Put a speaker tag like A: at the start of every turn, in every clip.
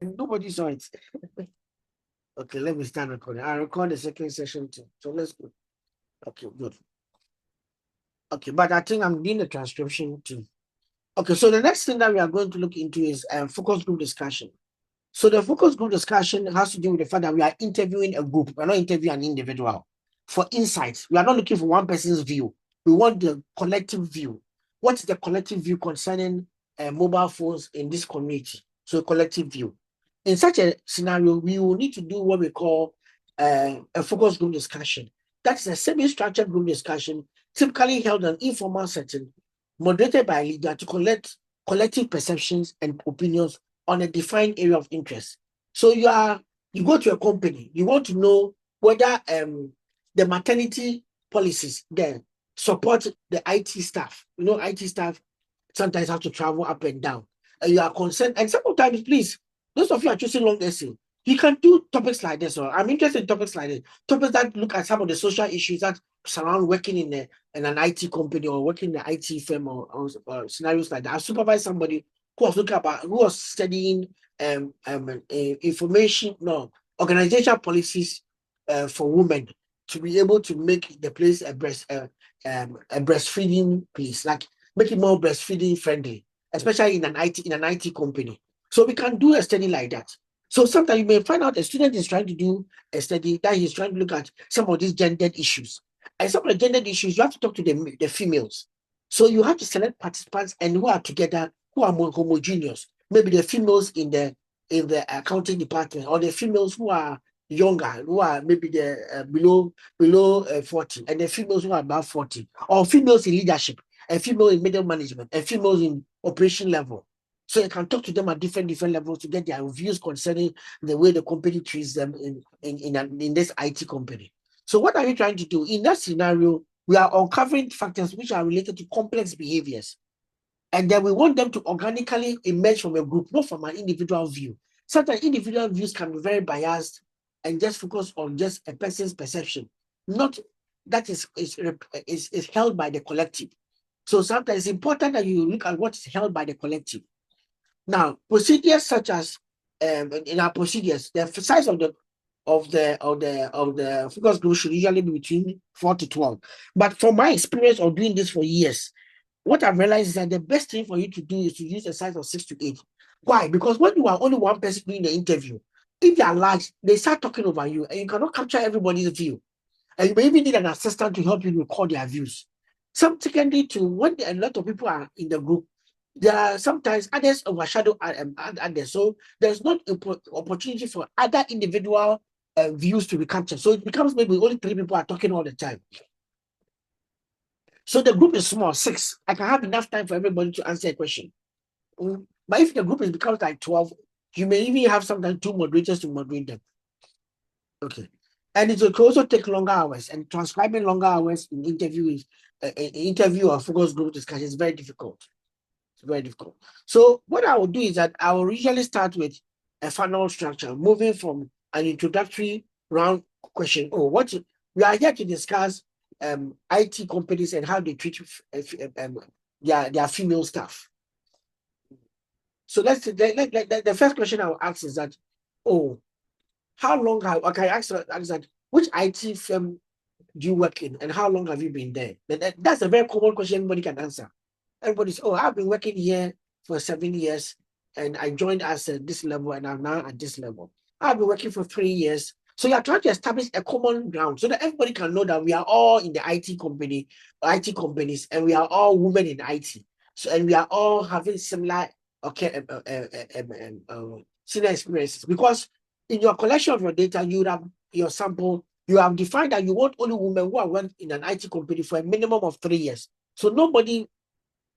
A: Nobody saw it. Okay, let me start recording. I record the second session too. So let's go. Okay, good. Okay, but I think I'm doing the transcription too. Okay, so the next thing that we are going to look into is focus group discussion. So the focus group discussion has to do with the fact that we are interviewing a group. We're not interviewing an individual. For insights, we are not looking for one person's view. We want the collective view. What is the collective view concerning mobile phones in this community? So collective view. In such a scenario, we will need to do what we call a focus group discussion. That's a semi-structured group discussion, typically held in an informal setting, moderated by a leader to collect collective perceptions and opinions on a defined area of interest. So you go to a company, you want to know whether the maternity policies there support the IT staff. You know, IT staff sometimes have to travel up and down. And you are concerned, and sometimes, please, those of you are choosing long essay, you can do topics like this, or I'm interested in topics like this, topics that look at some of the social issues that surround working in an IT company or working in an IT firm or scenarios like that. I supervise somebody who was studying information, no, organizational policies for women to be able to make the place a breastfeeding place, like make it more breastfeeding friendly, especially in an IT company. So we can do a study like that. So sometimes you may find out a student is trying to do a study that he's trying to look at some of these gendered issues. And some of the gendered issues, you have to talk to the females. So you have to select participants and who are together, who are more homogeneous. Maybe the females in the accounting department, or the females who are younger, who are maybe the below 40, and the females who are above 40, or females in leadership, and females in middle management, and females in operation level. So you can talk to them at different levels to get their views concerning the way the company treats them in this IT company. So what are you trying to do? In that scenario, we are uncovering factors which are related to complex behaviors. And then we want them to organically emerge from a group, not from an individual view. Sometimes individual views can be very biased and just focus on just a person's perception, not that is held by the collective. So sometimes it's important that you look at what is held by the collective. Now, procedures such as in our procedures, the size of the focus group should usually be between 4 to 12. But from my experience of doing this for years, what I've realized is that the best thing for you to do is to use a size of 6 to 8. Why? Because when you are only one person doing the interview, if they are large, they start talking over you and you cannot capture everybody's view. And you may even need an assistant to help you record their views. Secondly, too, when a lot of people are in the group, there are sometimes others overshadow others. So there's not opportunity for other individual views to be captured. So it becomes maybe only 3 people are talking all the time. So the group is small, 6. I can have enough time for everybody to answer a question. But if the group becomes like 12, you may even have sometimes 2 moderators to moderate them. Okay. And it will also take longer hours, and transcribing longer hours in interview or focus group discussion is very difficult. It's very difficult. So what I will do is that I will usually start with a funnel structure, moving from an introductory round question. We are here to discuss IT companies and how they treat their female staff. So the first question I will ask is that, how long I ask that, which IT firm do you work in and how long have you been there? That's a very common question everybody can answer. Everybody's, I've been working here for 7 years and I joined us at this level and I'm now at this level. I've been working for 3 years. So you're trying to establish a common ground so that everybody can know that we are all in the IT companies, and we are all women in IT. So, and we are all having similar similar experiences, because in your collection of your data, you have your sample, you have defined that you want only women who have worked in an IT company for a minimum of 3 years. So nobody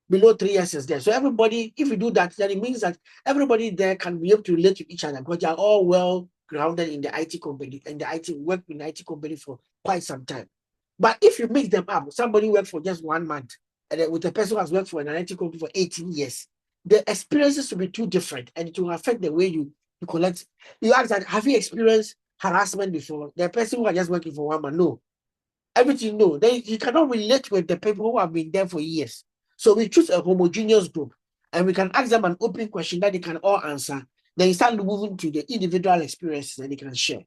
A: below 3 years is there. So everybody, if you do that, then it means that everybody there can be able to relate to each other because they are all well grounded in the IT company and work in the IT company for quite some time. But if you mix them up, somebody worked for just 1 month and then with a person who has worked for an IT company for 18 years, the experiences will be too different and it will affect the way you collect. You ask that, have you experienced harassment before? The person who are just working for 1 month, no. Everything, no. Then you cannot relate with the people who have been there for years. So we choose a homogeneous group and we can ask them an open question that they can all answer. Then you start moving to the individual experiences that they can share.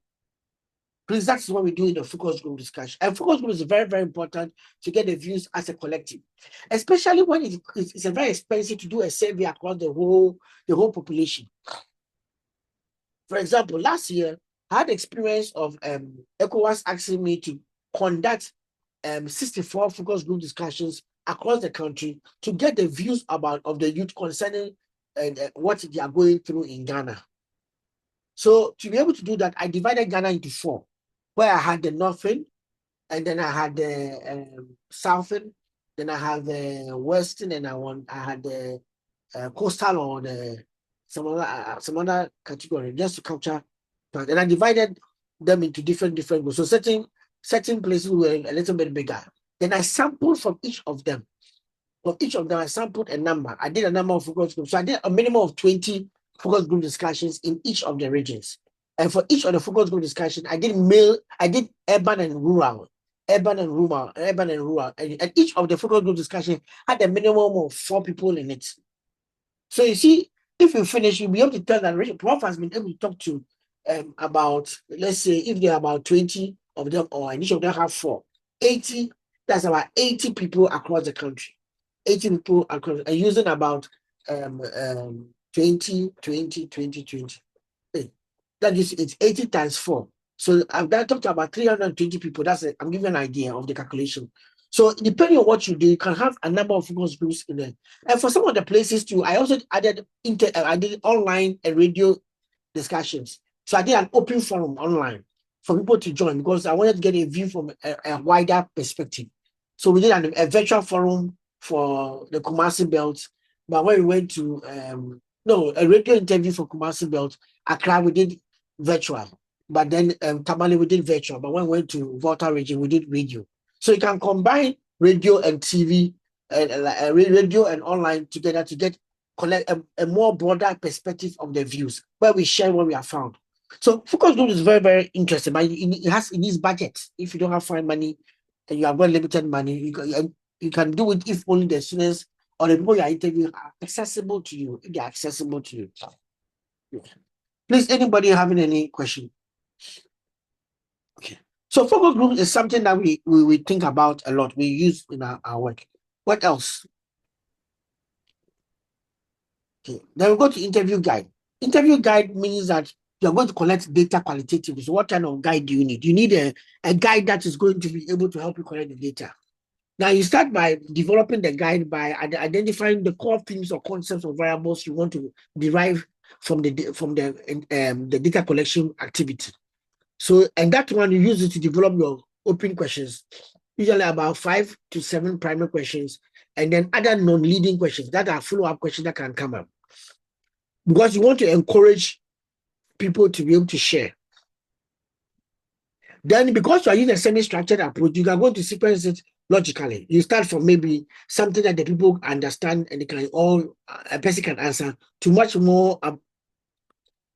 A: Please, that's what we do in the focus group discussion. And focus group is very, very important to get the views as a collective, especially when it's very expensive to do a survey across the whole population. For example, last year, I had experience of ECOWAS asking me to conduct 64 focus group discussions across the country to get the views of the youth concerning what they are going through in Ghana. So to be able to do that, I divided Ghana into 4, where I had the northern, and then I had the southern, then I had the western, and I had the coastal or some other category just to capture. And I divided them into different groups. So certain places were a little bit bigger. Then I sampled from each of them. From each of them, I sampled a number. I did a number of focus groups. So I did a minimum of 20 focus group discussions in each of the regions. And for each of the focus group discussion, I did urban and rural, and each of the focus group discussion had a minimum of 4 people in it. So you see, if you finish, you'll be able to tell that Prof has been able to talk to about, let's say, if there are about 20 of them, or each of them have 4, 80, that's about 80 people across the country. 80 people across, and using about 20. That is, it's 80 times 4. So I've talked about 320 people. I'm giving an idea of the calculation. So depending on what you do, you can have a number of focus groups in there. And for some of the places too, I also added I did online and radio discussions. So I did an open forum online for people to join because I wanted to get a view from a wider perspective. So we did a virtual forum for the Kumasi Belt, but when we went to a radio interview for Kumasi Belt, Accra we did virtual, but then Tamale we did virtual, but when we went to Volta region we did radio. So you can combine radio and TV and radio and online together to collect a more broader perspective of the views where we share what we have found. So focus group is very, very interesting, but it needs budget. If you don't have fine money and you have very limited money, you can do it if only the students or the people you are interviewing are accessible to you. If they are accessible to you. Yeah. Please, anybody having any question? Okay. So focus group is something that we think about a lot. We use in our work. What else? Okay. Then we go to interview guide. Interview guide means that you're going to collect data qualitatively. So what kind of guide do you need? You need a guide that is going to be able to help you collect the data. Now you start by developing the guide by identifying the core themes or concepts or variables you want to derive from the data collection activity. So, and that one you use it to develop your open questions, usually about 5 to 7 primary questions, and then other non-leading questions that are follow-up questions that can come up. Because you want to encourage people to be able to share. Then because you are using a semi-structured approach, you are going to sequence it logically. You start from maybe something that the people understand and a person can answer to much more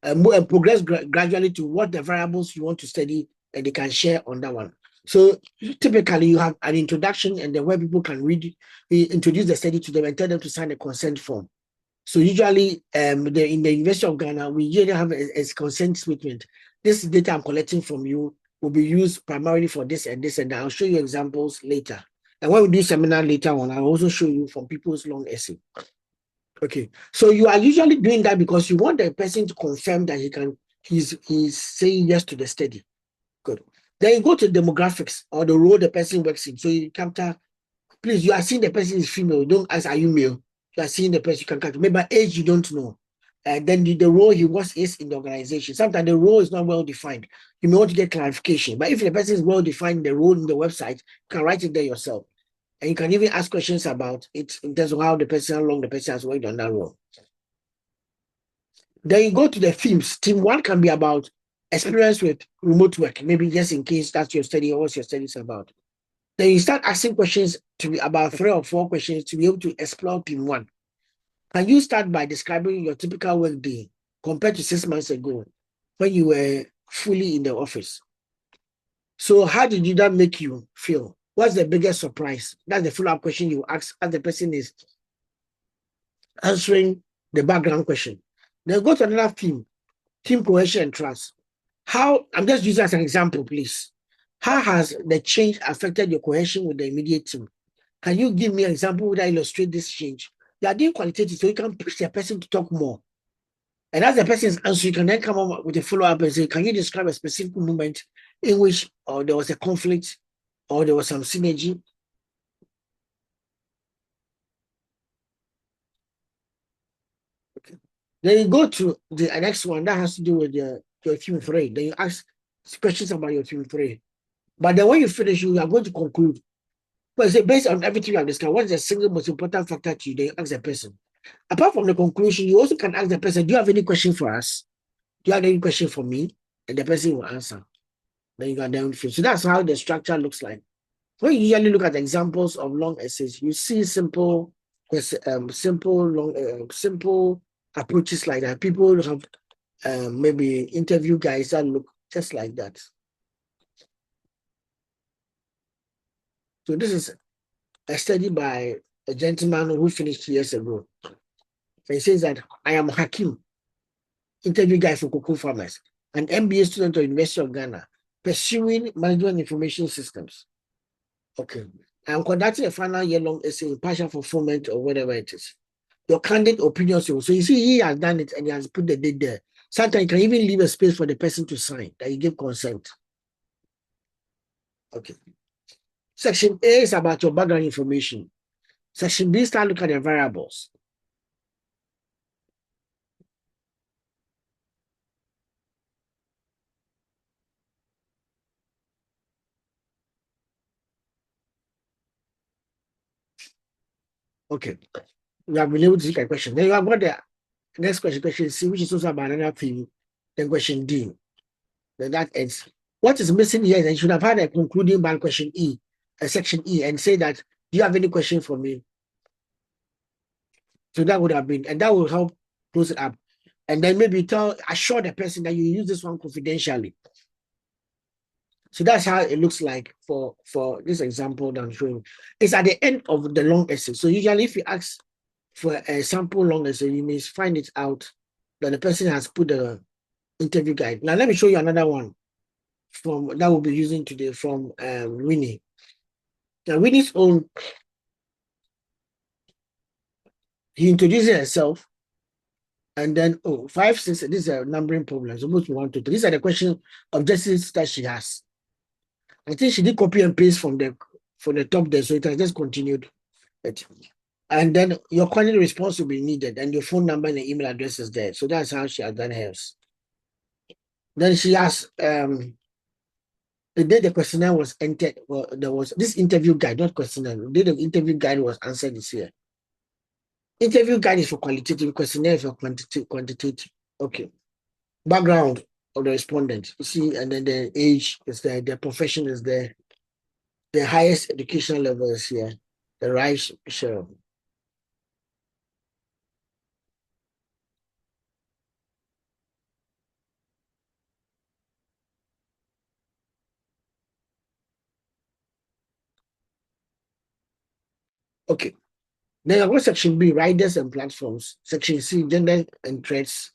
A: and progress gradually to what the variables you want to study and they can share on that one. So typically you have an introduction and then where people can introduce the study to them and tell them to sign a consent form. So usually in the University of Ghana, we usually have a consent statement. This data I'm collecting from you will be used primarily for this and this, and I'll show you examples later. And when we do seminar later on, I'll also show you from people's long essay. Okay, so you are usually doing that because you want the person to confirm that he's saying yes to the study. Good. Then you go to demographics or the role the person works in. So you capture, please, you are seeing the person is female. Don't ask, are you male? You are seeing the person, you can capture. Maybe age, you don't know. And then the role he is in the organization. Sometimes the role is not well defined. You may want to get clarification. But if the person is well defined, the role in the website, you can write it there yourself. And you can even ask questions about it in terms of how long the person has worked on that role. Then you go to the themes. Theme 1 can be about experience with remote work, maybe just in case that's your study or what your study is about. Then you start asking questions to be about 3 or 4 questions to be able to explore theme 1. Can you start by describing your typical work day compared to 6 months ago when you were fully in the office? So how did that make you feel? What's the biggest surprise? That's the follow-up question you ask as the person is answering the background question. Then go to another theme, team cohesion and trust. How, I'm just using as an example, please. How has the change affected your cohesion with the immediate team? Can you give me an example that illustrate this change? You are doing qualitative, so you can push the person to talk more. And as the person's answer, you can then come up with a follow-up and say, can you describe a specific moment in which there was a conflict or there was some synergy? Okay. Then you go to the next one that has to do with your theme 3. Then you ask questions about your theme 3. But then when you finish, you are going to conclude. But say, based on everything you have discussed, what is the single most important factor to you? Then you ask the person. Apart from the conclusion, you also can ask the person, do you have any question for us? Do you have any question for me? And the person will answer. Then you can then finish. So that's how the structure looks like. When you usually look at examples of long essays, you see simple approaches like that. People have maybe interview guides that look just like that. So this is a study by a gentleman who finished years ago. He says that I am Hakim, interview guy for cocoa farmers, an MBA student of University of Ghana, pursuing management information systems. Okay. I'm conducting a final year-long essay in partial fulfillment or whatever it is. Your candid opinions. So you see, he has done it and he has put the date there. Sometimes you can even leave a space for the person to sign that you give consent. Okay. Section A is about your background information. Section B start looking at the variables. Okay. You have been able to take a question. Then you have got the next question C, which is also about another theme. Then question D. Then that ends. What is missing here is that you should have had a concluding by question E, a section E, and say that, do you have any question for me? So that would have been, and that will help close it up. And then maybe assure the person that you use this one confidentially. So that's how it looks like for this example that I'm showing. It's at the end of the long essay. So usually if you ask for a sample long essay, you may find it out that the person has put the interview guide. Now let me show you another one from that we'll be using today from Winnie. Now Winnie's own, he introduces herself and then 5, 6, these are numbering problems, almost 1 to 3. These are the question objectives that she has. I think she did copy and paste from the top there, so it has just continued it. And then your quantity response will be needed, and your phone number and the email address is there. So that's how she has done hers. Then she has the day the questionnaire was entered, well, there was this interview guide, not questionnaire. The day the interview guide was answered this year. Interview guide is for qualitative, questionnaire is for quantitative. Okay. Background of the respondent. You see, and then the age is there, their profession is there, the highest educational level is here, the right share. Okay. Then I've got section B, riders and platforms. Section C, gender and threats.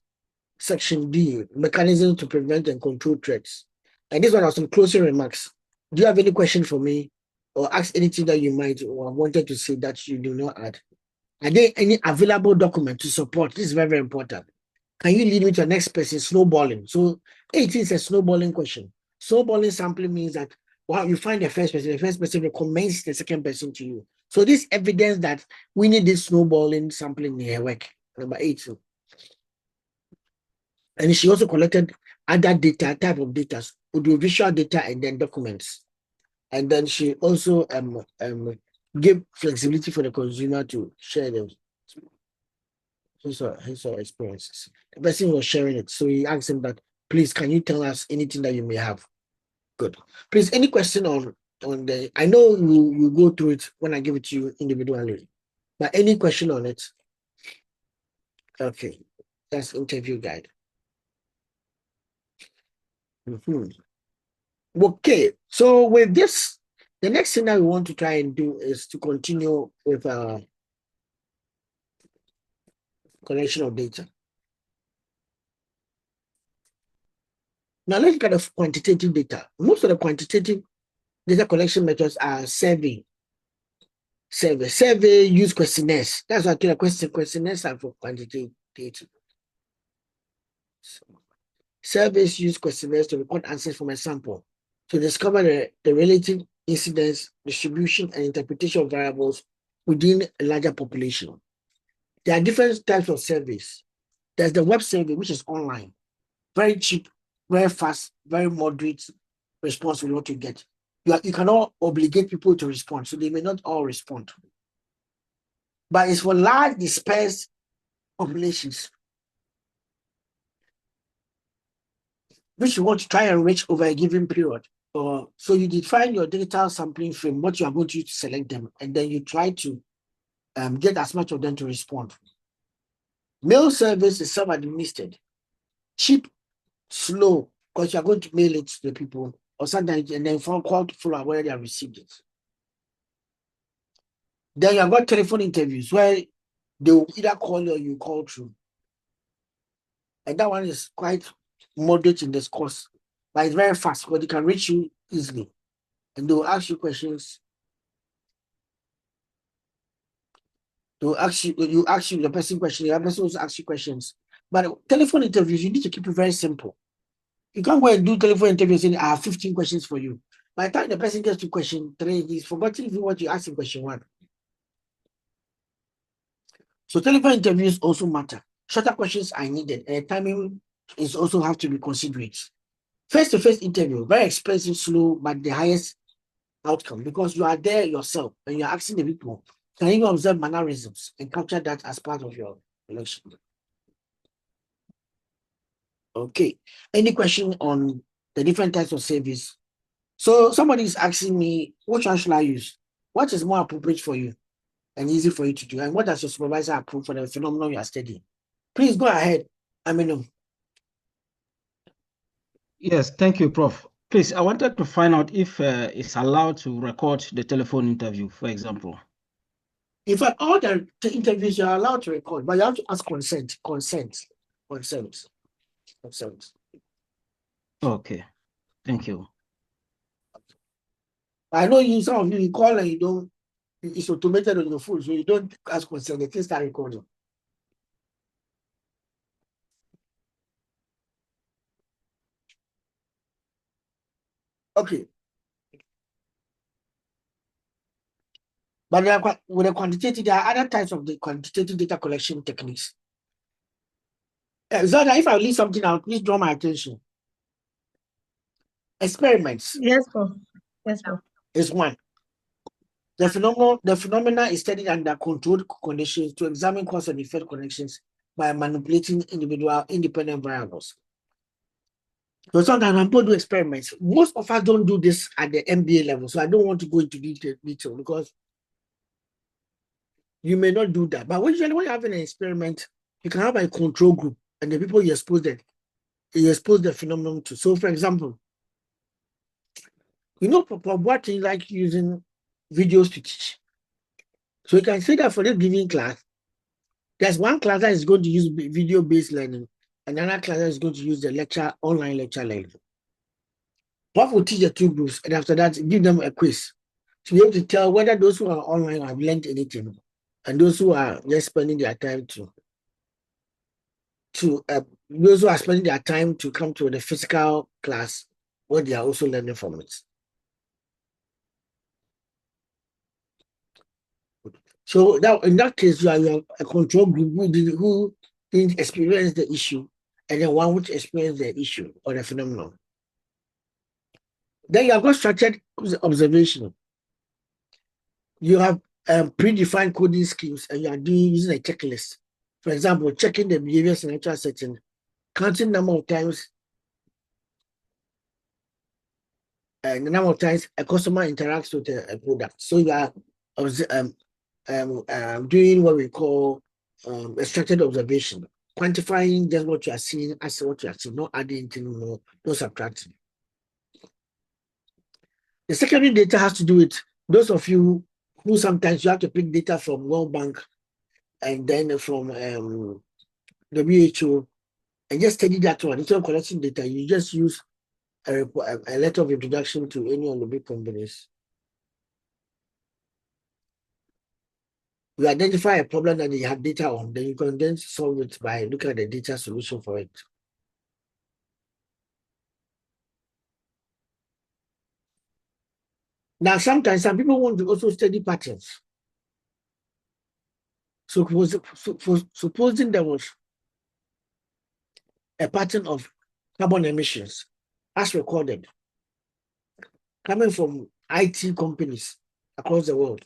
A: Section D, mechanism to prevent and control threats. And this one has some closing remarks. Do you have any question for me? Or ask anything that you might or wanted to say that you do not add? Are there any available document to support? This is very, very important. Can you lead me to the next person? Snowballing. So 18 is a snowballing question. Snowballing sampling means that you find the first person recommends the second person to you. So this evidence that we need this snowballing sampling in her work. Number 18. And she also collected other data, type of data, audiovisual data, and then documents. And then she also gave flexibility for the consumer to share them. His or experiences. The person was sharing it. So he asked him that, please, can you tell us anything that you may have? Good. Please, any question on the, I know you go through it when I give it to you individually, but any question on it? Okay. That's interview guide. Okay. So with this, the next thing that we want to try and do is to continue with our collection of data. Now let's look at the quantitative data. Most of the quantitative data collection methods are survey. Survey use questionnaires. That's why I tell you questionnaires are for quantitative data. Surveys use questionnaires to record answers from a sample to discover the relative incidence, distribution, and interpretation of variables within a larger population. There are different types of surveys. There's the web survey, which is online, very cheap, very fast, very moderate response with what you get. You cannot obligate people to respond, so they may not all respond. But it's for large dispersed populations, which you want to try and reach over a given period. So you define your digital sampling frame, what you are going to use to select them, and then you try to get as much of them to respond. Mail service is self-administered, cheap, slow, because you're going to mail it to the people, or sometimes and then phone call to follow where they have received it. Then you've got telephone interviews where they will either call you or you call through. And that one is quite moderate in this course, but it's very fast because they can reach you easily. And they will ask you questions. They will ask you, the person question, the person will ask you questions. But telephone interviews, you need to keep it very simple. You can't go and do telephone interviews and I have 15 questions for you. By the time the person gets to question 3, he's forgotten even what you asked in question 1. So telephone interviews also matter. Shorter questions are needed, and timing is also have to be considerate. Face-to-face interview, very expensive, slow, but the highest outcome because you are there yourself and you're asking the people. Can you observe mannerisms and capture that as part of your election? Okay. Any question on the different types of service? So somebody is asking me, which one should I use? What is more appropriate for you and easy for you to do? And what does your supervisor approve for the phenomenon you are studying? Please go ahead. I mean,
B: Yes, thank you, Prof. Please, I wanted to find out if it's allowed to record the telephone interview, for example.
A: in fact, all the interviews you are allowed to record, but you have to ask consent.
B: Okay, thank you.
A: I know you, some of you call and you don't, it's automated on your phone, so you don't ask consent, the thing start recording. Okay. But with the quantitative, there are other types of the quantitative data collection techniques. Zada, if I leave something out, please draw my attention. Experiments.
C: Yes, Prof. Yes, Prof.
A: Is one. The phenomena is studied under controlled conditions to examine cause and effect connections by manipulating individual independent variables. So sometimes when people do experiments, most of us don't do this at the MBA level. So I don't want to go into detail because you may not do that. But when you have an experiment, you can have a control group and the people you expose the phenomenon to. So for example, for what you like using videos to teach. So you can say that for this given class, there's one class that is going to use video-based learning, and another class that is going to use the online lecture learning. Prof will teach the two groups, and after that, give them a quiz to be able to tell whether those who are online have learned anything, and those who are just spending their time those who are spending their time to come to the physical class, what they are also learning from it. So that in that case, you have a control group who didn't experience the issue, and then one which experienced the issue or the phenomenon. Then you have got structured observation. You have predefined coding schemes, and you are using a checklist. For example, checking the behaviors in actual setting, counting number of times, and the number of times a customer interacts with a product. So you are doing what we call a structured observation, quantifying just what you are seeing as what you are seeing, not adding anything more, no subtracting. The secondary data has to do with those of you who sometimes you have to pick data from World Bank and then from WHO and just study that one. Instead of collecting data, you just use a letter of introduction to any of the big companies. You identify a problem that you have data on, then you can then solve it by looking at the data solution for it. Now, sometimes some people want to also study patterns. So supposing there was a pattern of carbon emissions as recorded coming from IT companies across the world,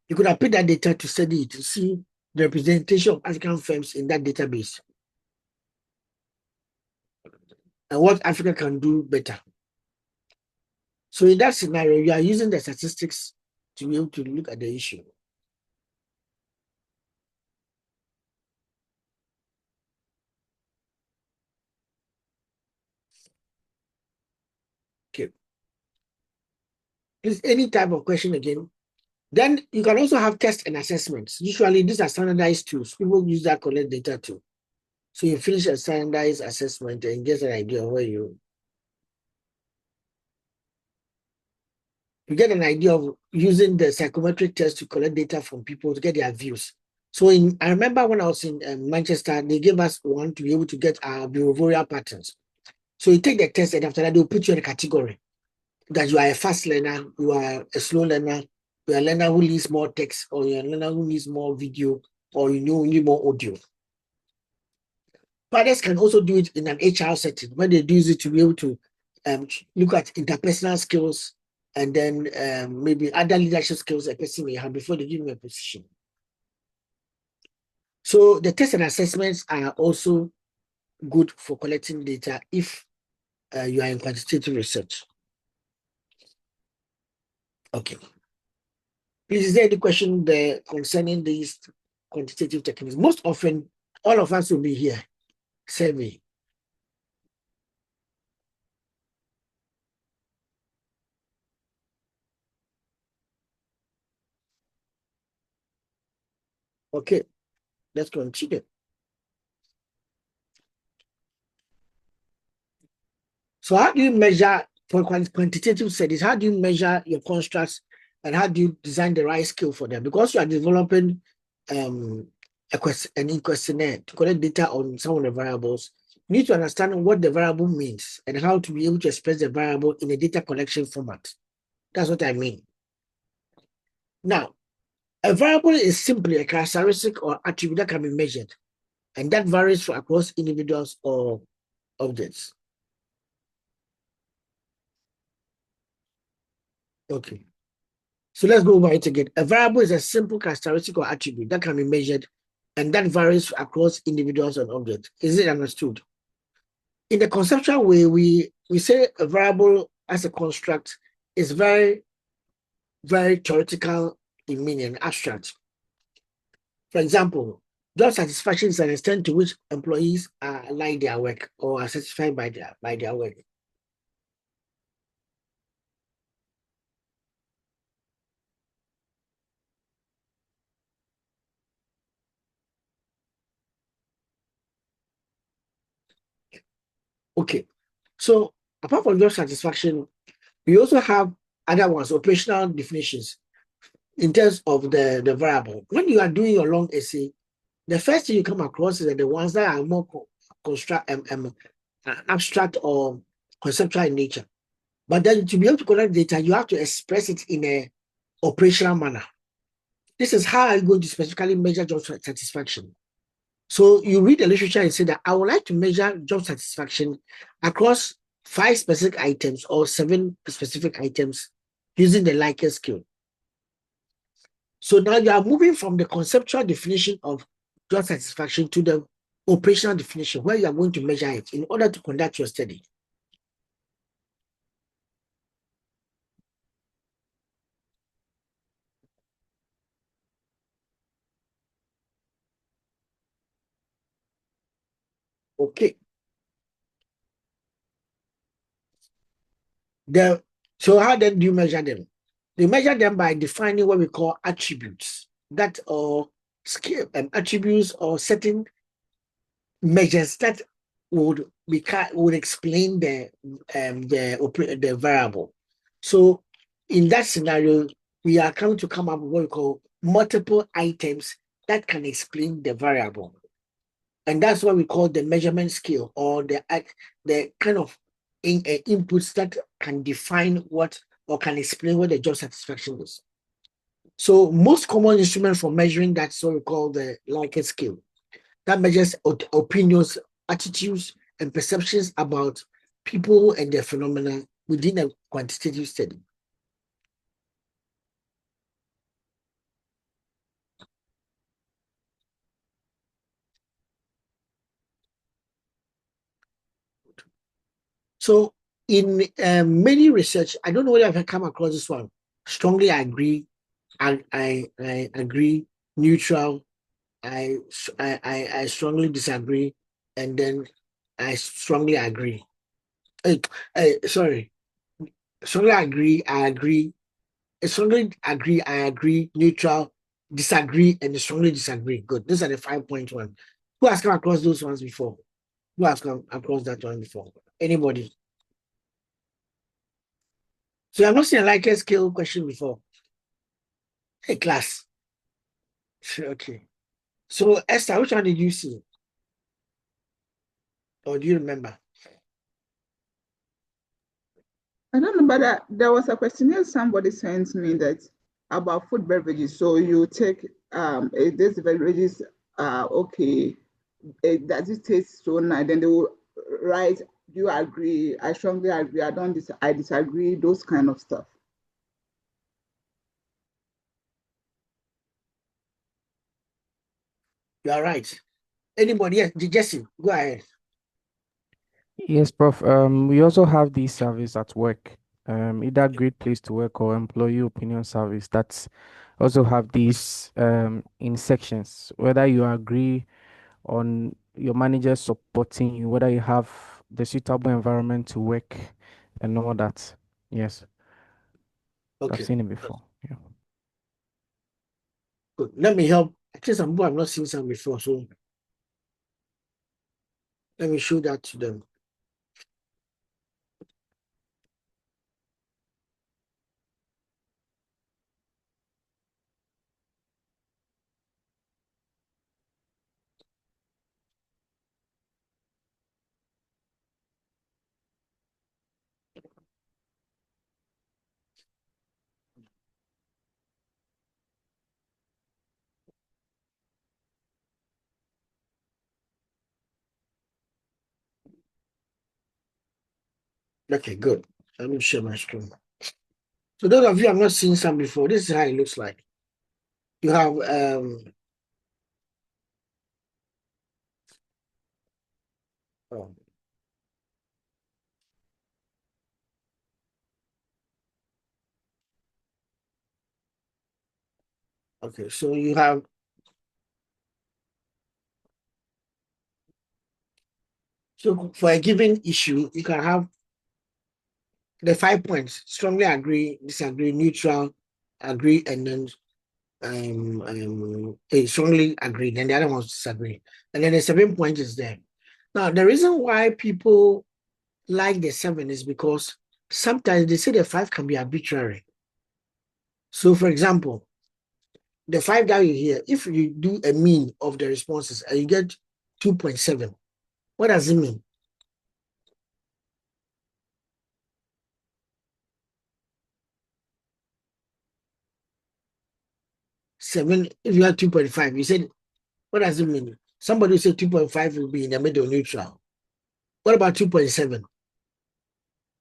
A: you could have picked that data to study it, to see the representation of African firms in that database and what Africa can do better. So in that scenario, you are using the statistics to be able to look at the issue. Okay. Please, any type of question again. Then you can also have tests and assessments. Usually these are standardized tools. People use that collect data too. So you finish a standardized assessment and get an idea of where you get an idea of using the psychometric test to collect data from people to get their views. So I remember when I was in Manchester, they gave us one to be able to get our behavioral patterns. So you take the test and after that, they'll put you in a category that you are a fast learner, you are a slow learner, you are a learner who needs more text, or you're a learner who needs more video, or you need more audio. Others can also do it in an HR setting when they use it to be able to look at interpersonal skills and then maybe other leadership skills a person may have before they give them a position. So the tests and assessments are also good for collecting data if you are in quantitative research. Okay. Please, is there any question there concerning these quantitative techniques? Most often, all of us will be here. Survey. Okay, let's continue. So how do you measure for quantitative studies? How do you measure your constructs and how do you design the right skill for them? Because you are developing an questionnaire to collect data on some of the variables, you need to understand what the variable means and how to be able to express the variable in a data collection format. That's what I mean. Now, a variable is simply a characteristic or attribute that can be measured, and that varies across individuals or objects. Okay. So let's go over it again. A variable is a simple characteristic or attribute that can be measured, and that varies across individuals and objects. Is it understood? In the conceptual way, we say a variable as a construct is very, very theoretical in meaning, abstract. For example, job satisfaction is an extent to which employees like their work or are satisfied by their work. Okay, so apart from job satisfaction, we also have other ones, operational definitions in terms of the variable. When you are doing your long essay, the first thing you come across is the ones that are more abstract or conceptual in nature. But then to be able to collect data, you have to express it in a operational manner. This is how I'm going to specifically measure job satisfaction. So you read the literature and say that I would like to measure job satisfaction across 5 specific items or 7 specific items using the Likert scale. So now you are moving from the conceptual definition of job satisfaction to the operational definition where you are going to measure it in order to conduct your study. Okay. So how then do you measure them? You measure them by defining what we call attributes, that or skill attributes or certain measures that would would explain the variable. So in that scenario, we are coming to come up with what we call multiple items that can explain the variable. And that's what we call the measurement scale, or the kind of inputs that can define what, or can explain what the job satisfaction is. So most common instrument for measuring that's what we call the Likert scale. That measures opinions, attitudes, and perceptions about people and their phenomena within a quantitative study. So in many research, I don't know whether I've come across this one. Strongly agree, I agree, neutral, I strongly disagree, and then I strongly agree. Sorry, strongly agree, I agree, strongly agree, I agree, neutral, disagree, and strongly disagree. Good. Those are the 5-point one. Who has come across those ones before? Who has come across that one before? Anybody? So I've not seen a Likert scale question before. Hey, class. Okay. So Esther, which one did you see? Or do you remember?
C: I don't know, but there was a questionnaire somebody sent me that about food beverages. So you take these beverages, okay, does it taste so nice? Then they will write, do you agree? I strongly agree. I disagree. Those kind of stuff.
A: You are right. Anybody? Yes, Jesse, go ahead.
D: Yes, Prof. We also have this service at work, either Great Place to Work or Employee Opinion Service. That's also have these in sections. Whether you agree on your manager supporting you, whether you have the suitable environment to work, and all that. Yes, I've
A: Okay,
D: seen it before. Yeah.
A: good. Let me help. I think some people have not seen some before, so let me show that to them. Okay, good. Let me share my screen. So those of you have not seen some before, this is how it looks like. You have oh, okay, so you have so for a given issue, you can have the 5 points: strongly agree, disagree, neutral, agree, and then strongly agree. Then the other ones disagree, and then the 7 point is there. Now the reason why people like the 7 is because sometimes they say the 5 can be arbitrary. So, for example, the 5 that you hear, if you do a mean of the responses and you get 2.7, what does it mean? 7, if you have 2.5, you said, what does it mean? Somebody will say 2.5 will be in the middle neutral. What about 2.7?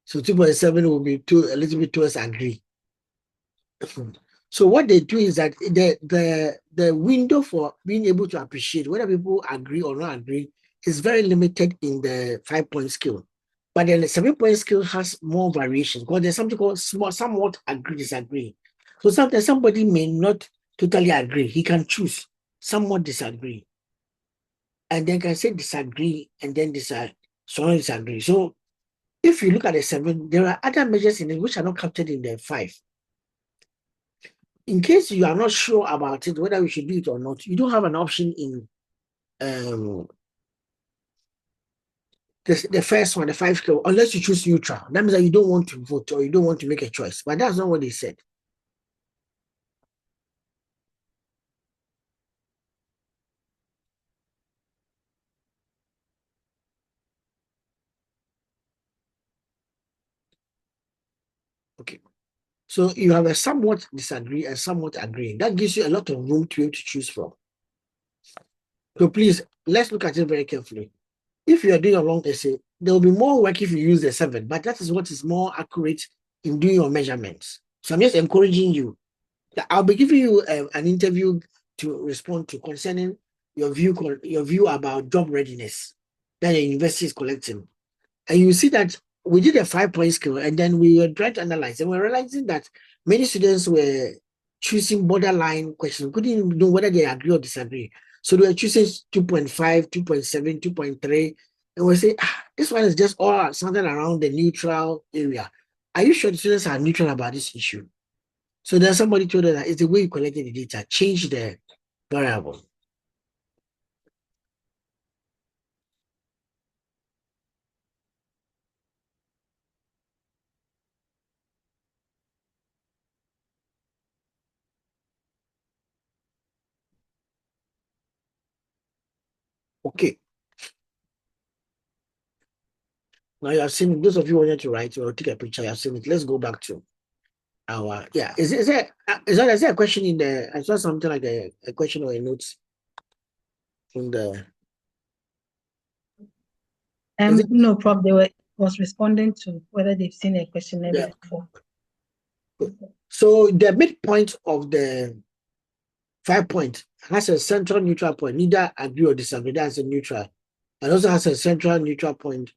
A: So 2.7 will be a little bit towards agree. So what they do is that the window for being able to appreciate whether people agree or not agree is very limited in the 5-point scale. But then the 7-point scale has more variations because there's something called somewhat agree, disagree. So sometimes somebody may not totally agree. He can choose somewhat disagree. And then can say disagree and then strongly disagree. So if you look at the 7, there are other measures in it which are not captured in the 5. In case you are not sure about it, whether we should do it or not, you don't have an option in the first one, the 5 skill, unless you choose neutral. That means that you don't want to vote or you don't want to make a choice. But that's not what they said. Okay. So you have a somewhat disagree and somewhat agree. That gives you a lot of room to be able to choose from. So please, let's look at it very carefully. If you are doing a long essay, there will be more work if you use the 7, but that is what is more accurate in doing your measurements. So I'm just encouraging you. I'll be giving you an interview to respond to concerning your view about job readiness that the university is collecting. And you see that we did a 5-point scale, and then we were trying to analyze, and we're realizing that many students were choosing borderline questions, couldn't even know whether they agree or disagree. So they were choosing 2.5, 2.7, 2.3, and we say, this one is just all something around the neutral area. Are you sure the students are neutral about this issue? So then somebody told us that it's the way you collected the data, change the variable. Okay. Now you have seen it. Those of you who wanted to write or take a picture, you have seen it. Let's go back to our Is there a question in the? I saw something like a question or a note in the.
E: No, Prof. Was responding to whether they've seen a questionnaire before.
A: So the midpoint of the 5-point has a central neutral point, neither agree or disagree. That's a neutral, and also has a central neutral point,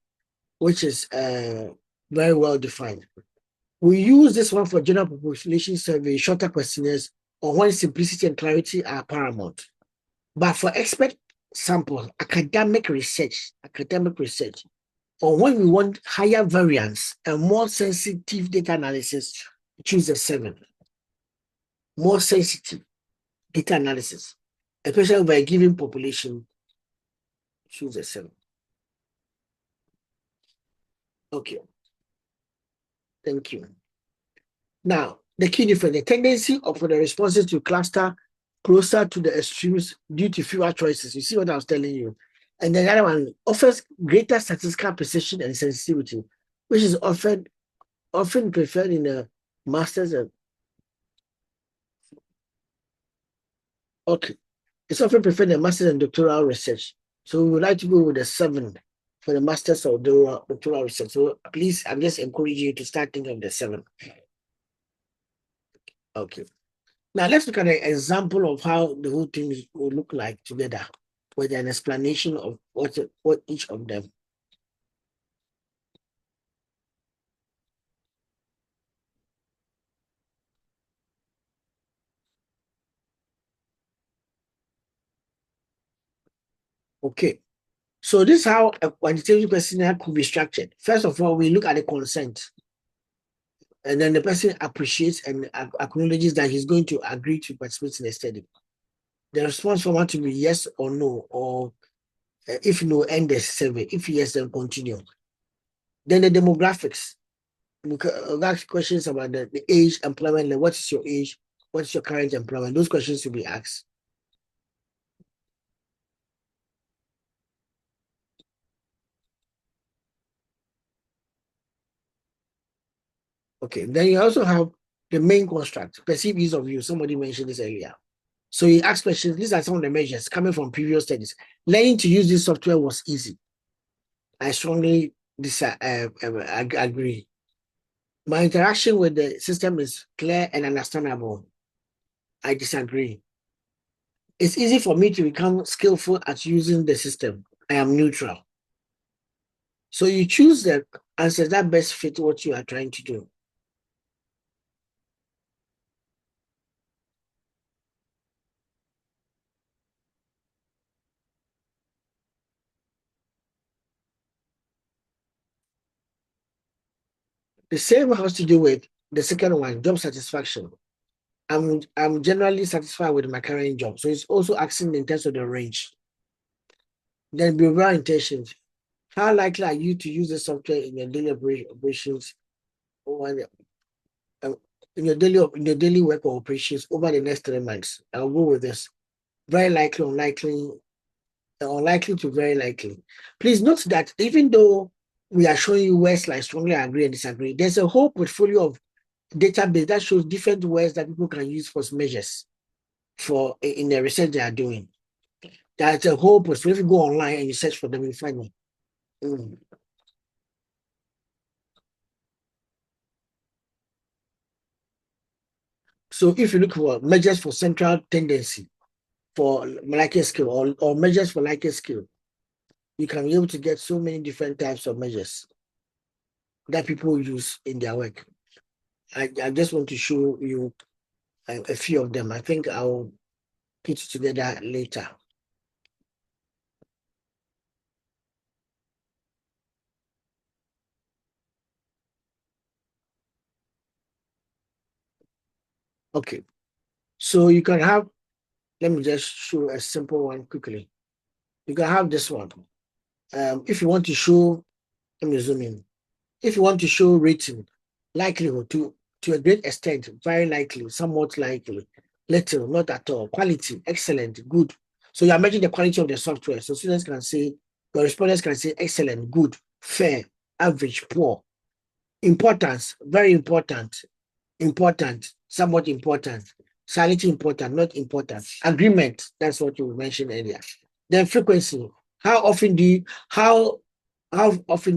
A: which is very well defined. We use this one for general population survey, shorter questionnaires, or when simplicity and clarity are paramount. But for expert sample, academic research, or when we want higher variance and more sensitive data analysis, choose a 7. More sensitive data analysis, especially by a given population, choose a 7. Okay. Thank you. Now, the key difference, the tendency of the responses to cluster closer to the extremes due to fewer choices. You see what I was telling you? And the other one offers greater statistical precision and sensitivity, which is often preferred in the master's. Okay. It's often preferred in the master's and doctoral research. So we would like to go with the 7 for the master's or doctoral research. So please, I'm just encouraging you to start thinking of the 7. Okay. Now let's look at an example of how the whole thing will look like together with an explanation of what each of them. Okay. So this is how a quantitative questionnaire could be structured. First of all, we look at the consent. And then the person appreciates and acknowledges that he's going to agree to participate in the study. The response format to be yes or no, or if no, end the survey. If yes, then continue. Then the demographics. We ask questions about the age, employment level. What is your age? What is your current employment? Those questions will be asked. Okay, then you also have the main construct, perceived ease of use. Somebody mentioned this earlier. So you ask questions. These are some of the measures coming from previous studies. Learning to use this software was easy. I strongly agree. My interaction with the system is clear and understandable. I disagree. It's easy for me to become skillful at using the system. I am neutral. So you choose the answers that best fit what you are trying to do. The same has to do with the second one, job satisfaction. I'm generally satisfied with my current job. So it's also asking in terms of the range. Then behavioral intentions. How likely are you to use the software in your daily operations in your daily work or operations over the next 3 months? I'll go with this. Very likely, unlikely to very likely. Please note that even though we are showing you words like strongly agree and disagree, there's a whole portfolio of database that shows different words that people can use for measures for in the research they are doing. There's a whole portfolio. If you go online and you search for them, you find them. So if you look for measures for central tendency for molecular skill or measures for molecular skill, you can be able to get so many different types of measures that people use in their work. I just want to show you a few of them. I think I'll put it together later. Okay, so you can have, let me just show a simple one quickly. You can have this one. If you want to show, let me zoom in. If you want to show rating, likelihood to a great extent, very likely, somewhat likely, little, not at all, quality, excellent, good. So you are measuring the quality of the software. So students can say, your respondents can say excellent, good, fair, average, poor. Importance, very important, important, somewhat important, slightly important, not important. Agreement, that's what you mentioned earlier. Then frequency, how often do you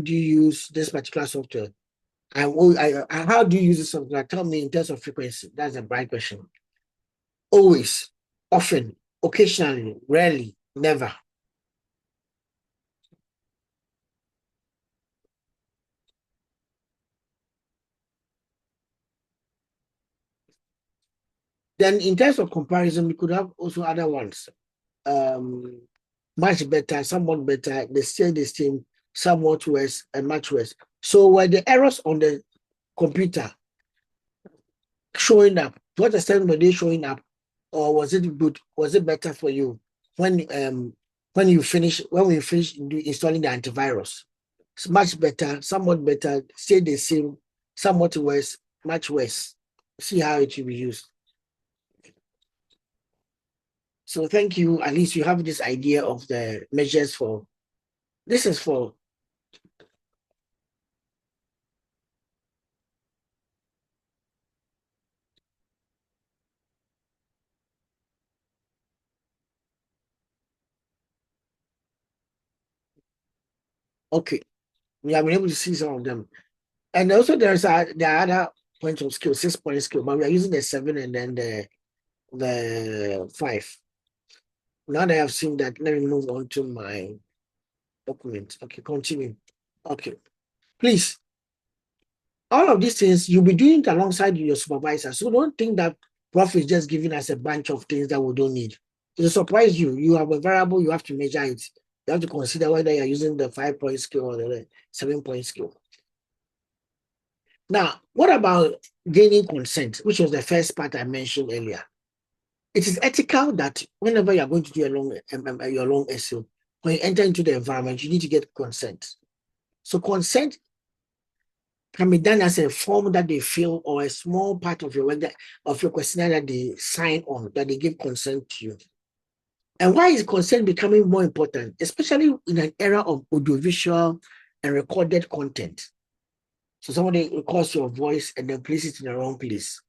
A: use this particular software? And how do you use this software? Tell me in terms of frequency. That's a bright question. Always, often, occasionally, rarely, never. Then in terms of comparison, we could have also other ones. Much better, somewhat better, they stay the same, somewhat worse, and much worse. So were the errors on the computer showing up? To what extent were they showing up? Or was it good? Was it better for you when we finish installing the antivirus? It's much better, somewhat better, stay the same, somewhat worse, much worse. See how it will be used. So thank you. At least you have this idea of the measures for. This is for. Okay, we have been able to see some of them. And also there's the other points of skill, 6-point skill, but we are using the 7 and then the 5. Now that I've seen that, let me move on to my document. Okay, continue. Okay, please. All of these things you'll be doing it alongside your supervisor. So don't think that Prof is just giving us a bunch of things that we don't need. It'll surprise you. You have a variable, you have to measure it. You have to consider whether you're using the 5-point skill or the 7-point skill. Now, what about gaining consent, which was the first part I mentioned earlier? It is ethical that whenever you're going to do your long essay, when you enter into the environment, you need to get consent. So consent can be done as a form that they fill or a small part of your questionnaire that they sign on, that they give consent to you. And why is consent becoming more important, especially in an era of audiovisual and recorded content? So somebody records your voice and then places it in the wrong place.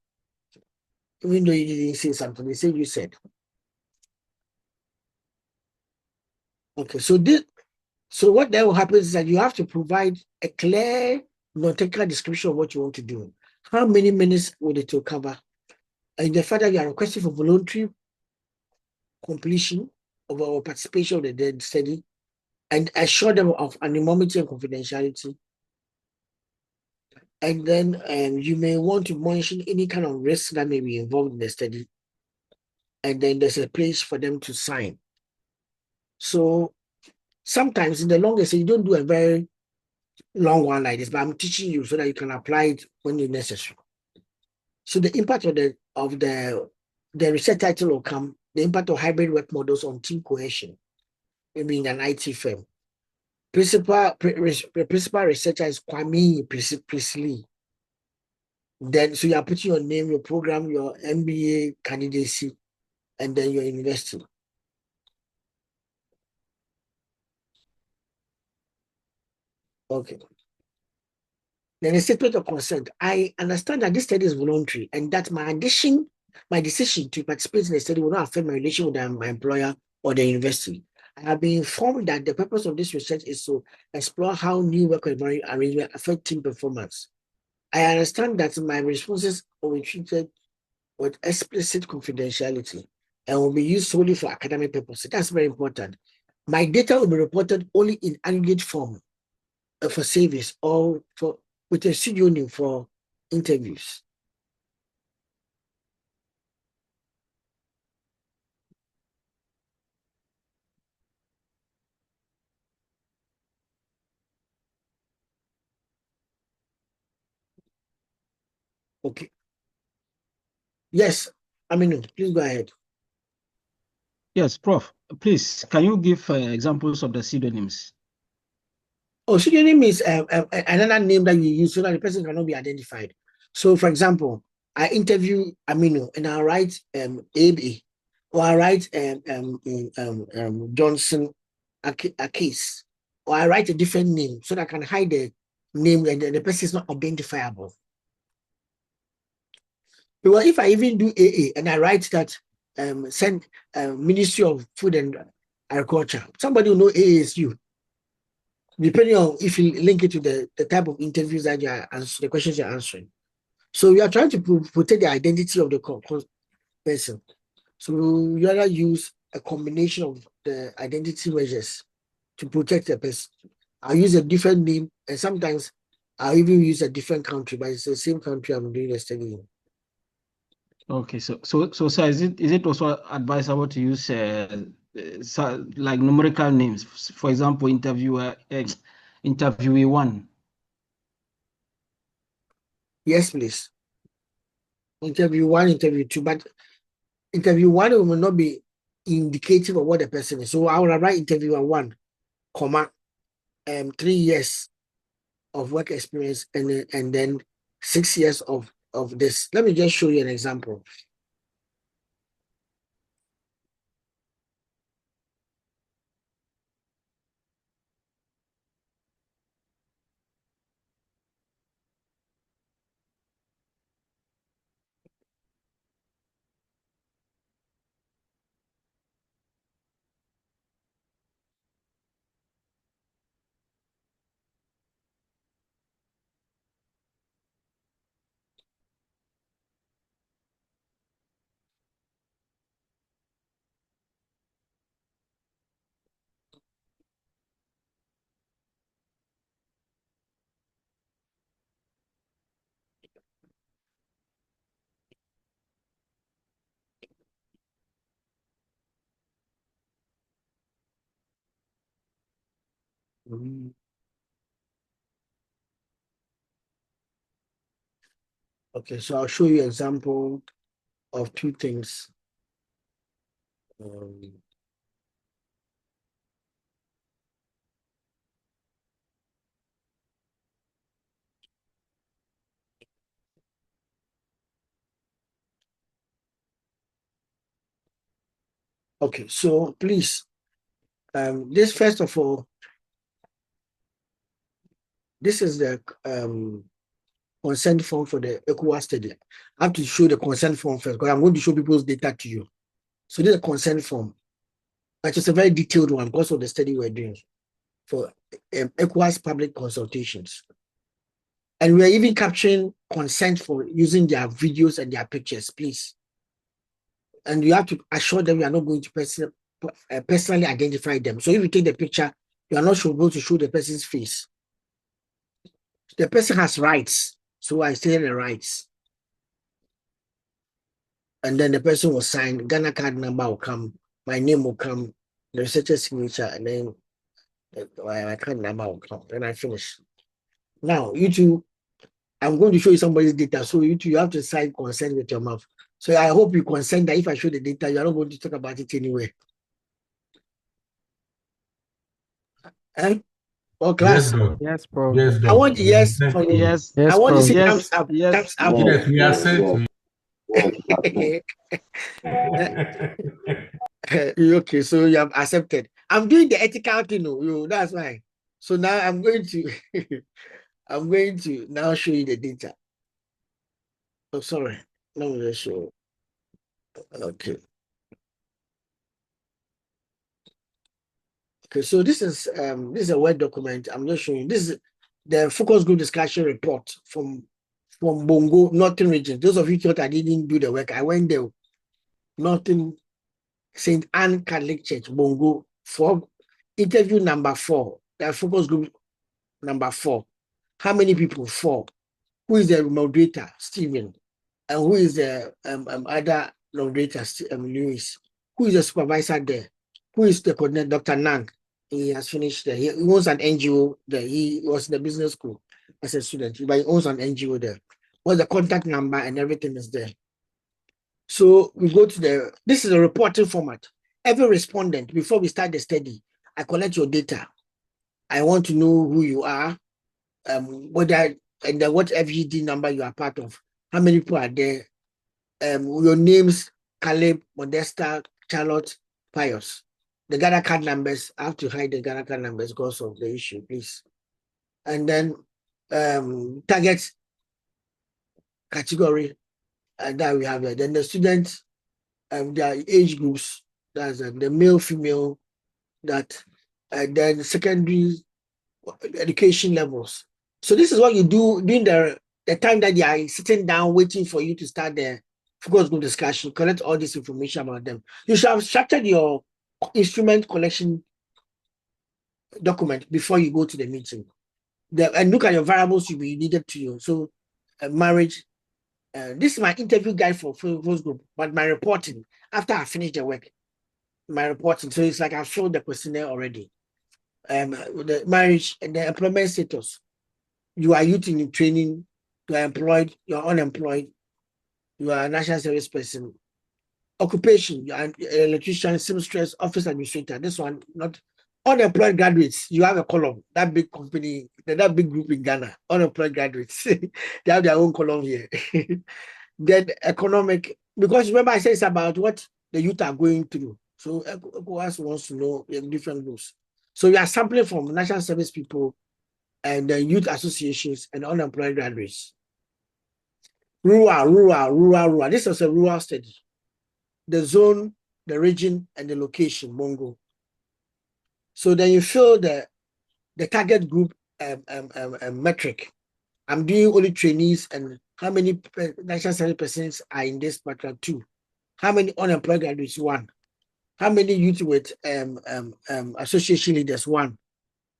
A: Even though you didn't say something, they say you said. Okay, so what then will happen is that you have to provide a clear, non-technical description of what you want to do. How many minutes will it cover? And the fact that you are requesting for voluntary completion of our participation of the study and assure them of anonymity and confidentiality. And then you may want to mention any kind of risk that may be involved in the study. And then there's a place for them to sign. So sometimes in the longest, you don't do a very long one like this, but I'm teaching you so that you can apply it when it's necessary. So the impact of the research title will come, the impact of hybrid work models on team cohesion, maybe in an IT firm. The principal researcher is Kwame Prisley. Then, so you are putting your name, your program, your MBA candidacy, and then your university. Okay. Then a statement of consent. I understand that this study is voluntary and that my decision to participate in the study will not affect my relation with my employer or the university. I have been informed that the purpose of this research is to explore how new work arrangement affect team performance. I understand that my responses will be treated with explicit confidentiality and will be used solely for academic purposes. That's very important. My data will be reported only in aggregate form for service or for with a pseudonym for interviews. Okay. Yes, Aminu, please go ahead.
B: Yes, Prof. Please, can you give examples of the pseudonyms?
A: Oh, pseudonym is another name that you use so that the person cannot be identified. So, for example, I interview Aminu and I write AB, or I write Johnson a case, or I write a different name so that I can hide the name and the person is not identifiable. Well, if I even do AA and I write that send Ministry of Food and Agriculture, somebody will know AA is you. Depending on if you link it to the type of interviews that you are answering, the questions you're answering. So we are trying to protect the identity of the person. So you either use a combination of the identity measures to protect the person. I'll use a different name, and sometimes I'll even use a different country, but it's the same country I'm doing the study in.
B: Okay, so sir, is it also advisable to use like numerical names? For example, interviewee 1.
A: Yes, please. Interview 1, interview 2, but interview 1 will not be indicative of what the person is. So I will write interviewer 1, comma, 3 years of work experience and then 6 years of this. Let me just show you an example. Okay, so I'll show you an example of 2 things. Okay, so please, this first of all, this is the consent form for the ECOWAS study. I have to show the consent form first because I'm going to show people's data to you. So this is a consent form, but it's a very detailed one because of the study we're doing for ECOWAS public consultations. And we're even capturing consent for using their videos and their pictures, please. And you have to assure them you are not going to personally identify them. So if you take the picture, you are not supposed to show the person's face. The person has rights. So I say the rights. And then the person will sign, Ghana card number will come, my name will come, the researcher's signature, and then my card number will come. Then I finish. Now, you two, I'm going to show you somebody's data. So you have to sign consent with your mouth. So I hope you consent that if I show the data, you are not going to talk about it anyway. or class?
F: Doc.
D: Yes, Prof.
F: Yes,
A: I
F: Doc.
A: want
F: We have
A: yes
F: sent
A: from
F: to
A: you.
F: you.
B: Yes,
A: I
D: Yes,
A: want to
D: Prof.
A: see
B: yes,
A: thumbs up.
B: yes.
A: Thumbs up.
F: Yes, we have sent to
A: Okay, so you have accepted. I'm doing the ethical thing, that's why. So now I'm going to I'm going to now show you the data. Oh, sorry. Let me just show. Okay. Okay, so this is a Word document. I'm just showing you. This is the focus group discussion report from Bongo, Northern Region. Those of you thought I didn't do the work, I went there. Northern St. Anne Catholic Church, Bongo, for interview number 4. The focus group number 4. How many people? 4. Who is the moderator? Stephen. And who is the other moderator? Lewis. Who is the supervisor there? Who is the coordinator? Dr. Nang. He has finished there. He owns an NGO there. He was in the business school as a student, but he owns an NGO there. What's the contact number and everything is there. So we go to this is a reporting format. Every respondent, before we start the study, I collect your data. I want to know who you are, whether and then what FGD number you are part of, how many people are there, your names, Caleb, Modesta, Charlotte, Pius. The Ghana card numbers, I have to hide the Ghana card numbers because of the issue, please. And then target category, and that we have it. Then the students, their age groups, that's the male, female, that, and then secondary education levels. So this is what you do during the time that they are sitting down waiting for you to start the focus group discussion, collect all this information about them. You should have structured your instrument collection document before you go to the meeting. And look at your variables you be needed to you. So marriage, this is my interview guide for focus group, but my reporting, after I finish the work, my reporting, so it's like I filled the questionnaire already. The marriage and the employment status. You are youth in training, you are employed, you are unemployed, you are a national service person. Occupation, you are an electrician, seamstress, office administrator. This one, not unemployed graduates. You have a column, that big company, that big group in Ghana, unemployed graduates. They have their own column here. Then economic, because remember I said it's about what the youth are going through. So ECOWAS wants to know the different groups. So we are sampling from national service people and the youth associations and unemployed graduates. Rural. This is a rural study. The zone, the region, and the location, Mongo. So then you fill the target group metric. I'm doing only trainees, and how many national service persons are in this particular 2? How many unemployed graduates? 1. How many youth with association leaders? 1.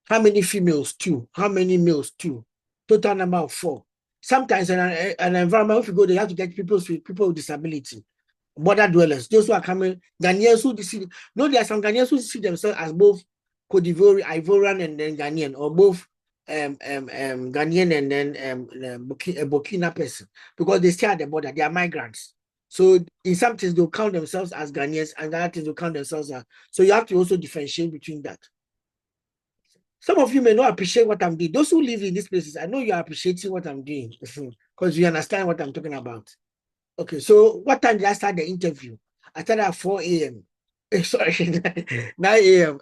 A: How many females? 2. How many males? 2. Total number of 4. Sometimes in an environment, if you go, they have to get people with disability, border dwellers, those who are coming, Ghanaians who see. No, there are some Ghanaians who see themselves as both Cote d'Ivoire, Ivorian, and then Ghanaian, or both Ghanaian and then Burkina person, because they stay at the border. They are migrants. So in some things they'll count themselves as Ghanaians, and other things they'll count themselves as. So you have to also differentiate between that. Some of you may not appreciate what I'm doing. Those who live in these places, I know you are appreciating what I'm doing because you understand what I'm talking about. Okay, so what time did I start the interview? I started at 4 a.m. Sorry, 9 a.m.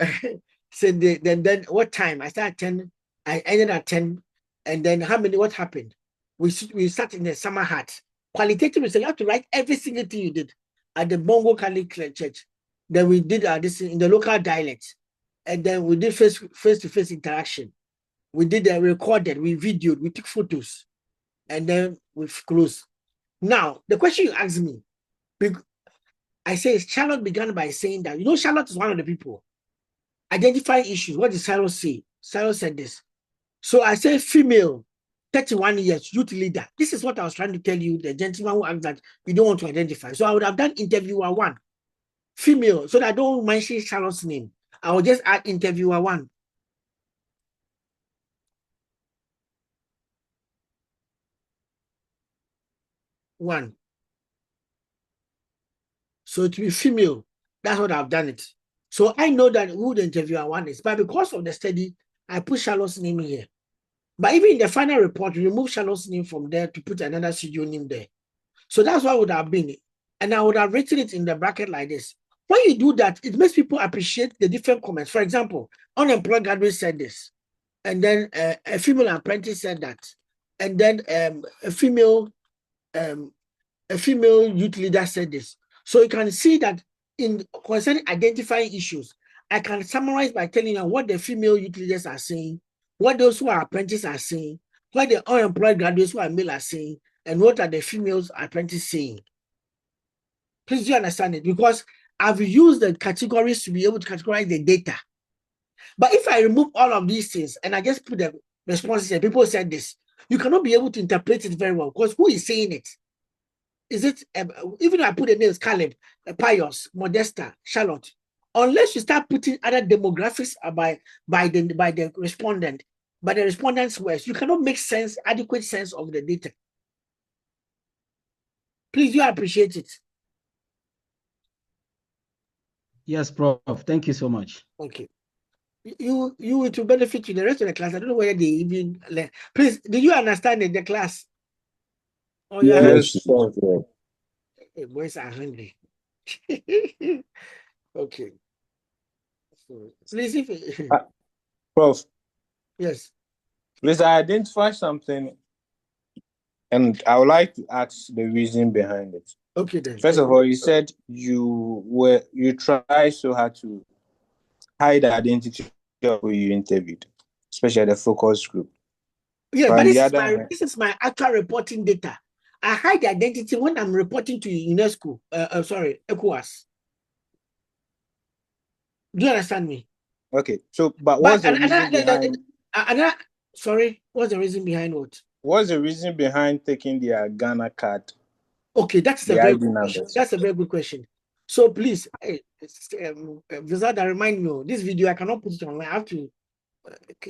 A: So then what time? I started at 10. I ended at 10. And then what happened? We sat in the summer hat. Qualitative research, you have to write every single thing you did at the Bongo Catholic Church. Then we did this in the local dialect. And then we did face-to-face interaction. We did recorded, we videoed, we took photos. And then we closed. Now, the question you asked me, I say Charlotte began by saying that, Charlotte is one of the people. Identify issues. What did Charlotte say? Charlotte said this. So I say female, 31 years, youth leader. This is what I was trying to tell you, the gentleman who asked that you don't want to identify. So I would have done interviewer 1. Female, so that I don't mention Charlotte's name. I will just add interviewer 1. So to be female, that's what I've done it. So I know that who the interviewer 1 is, but because of the study, I put Charlotte's name here. But even in the final report, remove Charlotte's name from there to put another studio name there. So that's what would have been. And I would have written it in the bracket like this. When you do that, it makes people appreciate the different comments. For example, unemployed graduate said this. And then a female apprentice said that. And then a female youth leader said this. So you can see that in concerning identifying issues, I can summarize by telling you what the female youth leaders are saying, what those who are apprentices are saying, what the unemployed graduates who are male are saying, and what are the females apprentices saying. Please do you understand it? Because I've used the categories to be able to categorize the data. But if I remove all of these things and I just put the responses and people said this, you cannot be able to interpret it very well because who is saying it? Is it, even if I put the names Caleb, Pius, Modesta, Charlotte, unless you start putting other demographics by the respondent, by the respondent's words, you cannot make sense, adequate sense of the data. Please, you appreciate it.
B: Yes, Prof. Thank you so much.
A: Okay. You will to benefit to the rest of the class. I don't know whether they even learn. Please, did you understand the class? Oh,
F: Yes,
A: hey, boys are hungry. Okay. So, please, if
F: Prof.
A: yes.
F: Please identify something, and I would like to ask the reason behind it.
A: Okay then.
F: First of all, you said you try so hard to hide the identity of who you interviewed, especially the focus group.
A: Yeah,
F: But
A: but
F: on
A: this is my actual reporting data. I hide the identity when I'm reporting to UNESCO. ECOWAS. Do you understand me?
F: okay, so but what's the reason behind?
A: Sorry, what's the reason behind what?
F: What's the reason behind taking their Ghana card?
A: Okay, that's a very good question. That's a very good question. So please, Vizada, remind me, this video, I cannot put it online. I have to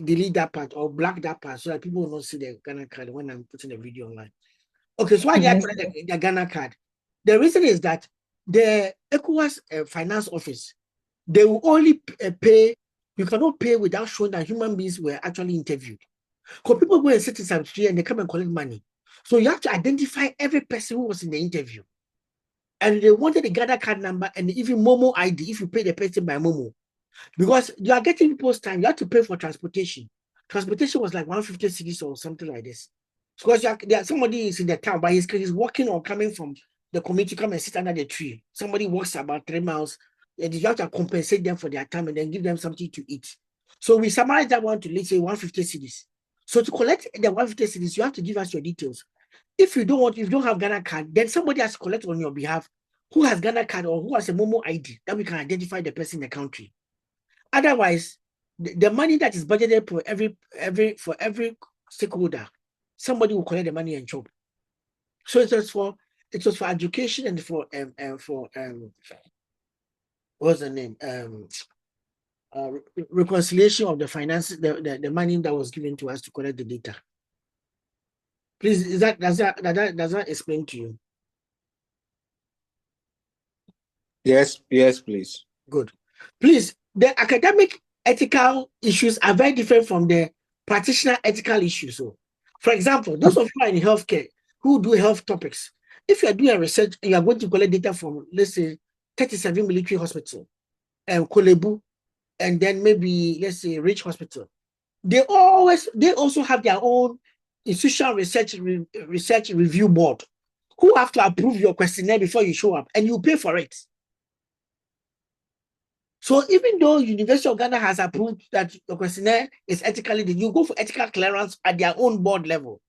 A: delete that part or black that part so that people will not see the Ghana card when I'm putting the video online. Okay, so why did I put the Ghana card? The reason is that the ECOWAS finance office, they will only pay, you cannot pay without showing that human beings were actually interviewed. Because people go and sit in some tree and they come and collect money. So you have to identify every person who was in the interview. And they wanted the Ghana card number and even Momo ID if you pay the person by Momo. Because you are getting people's time, you have to pay for transportation. Transportation was like 150 cities or something like this. Because somebody is in the town, but he's walking or coming from the community, come and sit under the tree. Somebody walks about 3 miles, and you have to compensate them for their time and then give them something to eat. So we summarize that one to, let's say, 150 cities. So to collect the 150 cities, you have to give us your details. If you don't have Ghana card, then somebody has to collect on your behalf who has Ghana card or who has a Momo ID that we can identify the person in the country. Otherwise, the money that is budgeted for every stakeholder, somebody will collect the money and chop. So it was for education and for what's the name? Reconciliation of the finances, the money that was given to us to collect the data. Please, does that explain to you?
F: Yes, please.
A: Good. Please, the academic ethical issues are very different from the practitioner ethical issues. So, for example, those of you are in healthcare who do health topics, if you are doing a research and you are going to collect data from, let's say, 37 military hospital, and Kolebu, and then maybe, let's say, Rich Hospital, they also have their own institutional research review board who have to approve your questionnaire before you show up, and you pay for it. So even though University of Ghana has approved that your questionnaire is ethically, you go for ethical clearance at their own board level.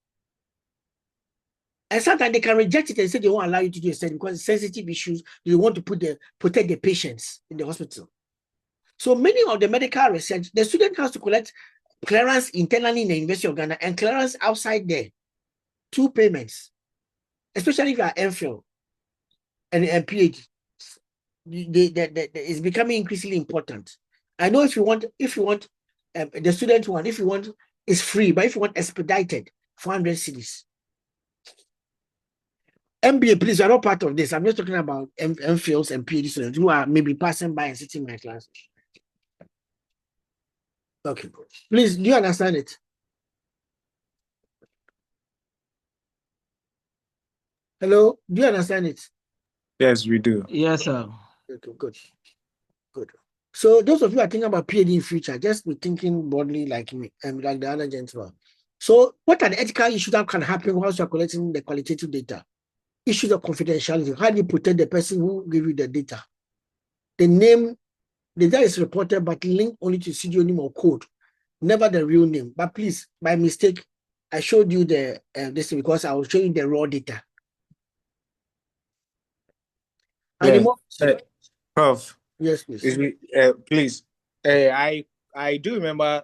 A: And sometimes they can reject it and say they won't allow you to do a study because it's sensitive issues. They want to protect the patients in the hospital. So many of the medical research, the student has to collect clearance internally in the University of Ghana and clearance outside there. 2 payments, especially if you are MPhil and PhD. It's becoming increasingly important. I know if you want the student one, if you want, it's free, but if you want expedited, 400 cedis. MBA, please, you're not part of this. I'm just talking about MPhils and PhD students who are maybe passing by and sitting in my class. Okay. Please, do you understand it? Hello, do you understand it?
F: Yes, we do.
B: Yes, sir.
A: Okay, good. Good. So those of you are thinking about PhD in future, just be thinking broadly like me and like the other gentleman. So what are the ethical issues that can happen whilst you are collecting the qualitative data? Issues of confidentiality. How do you protect the person who give you the data? The name, the data is reported but linked only to pseudonym or code, never the real name. But please, by mistake, I showed you the this because I was showing the raw data. And the
F: Yeah.
A: more,
F: Prof,
A: yes, please.
F: please. I do remember.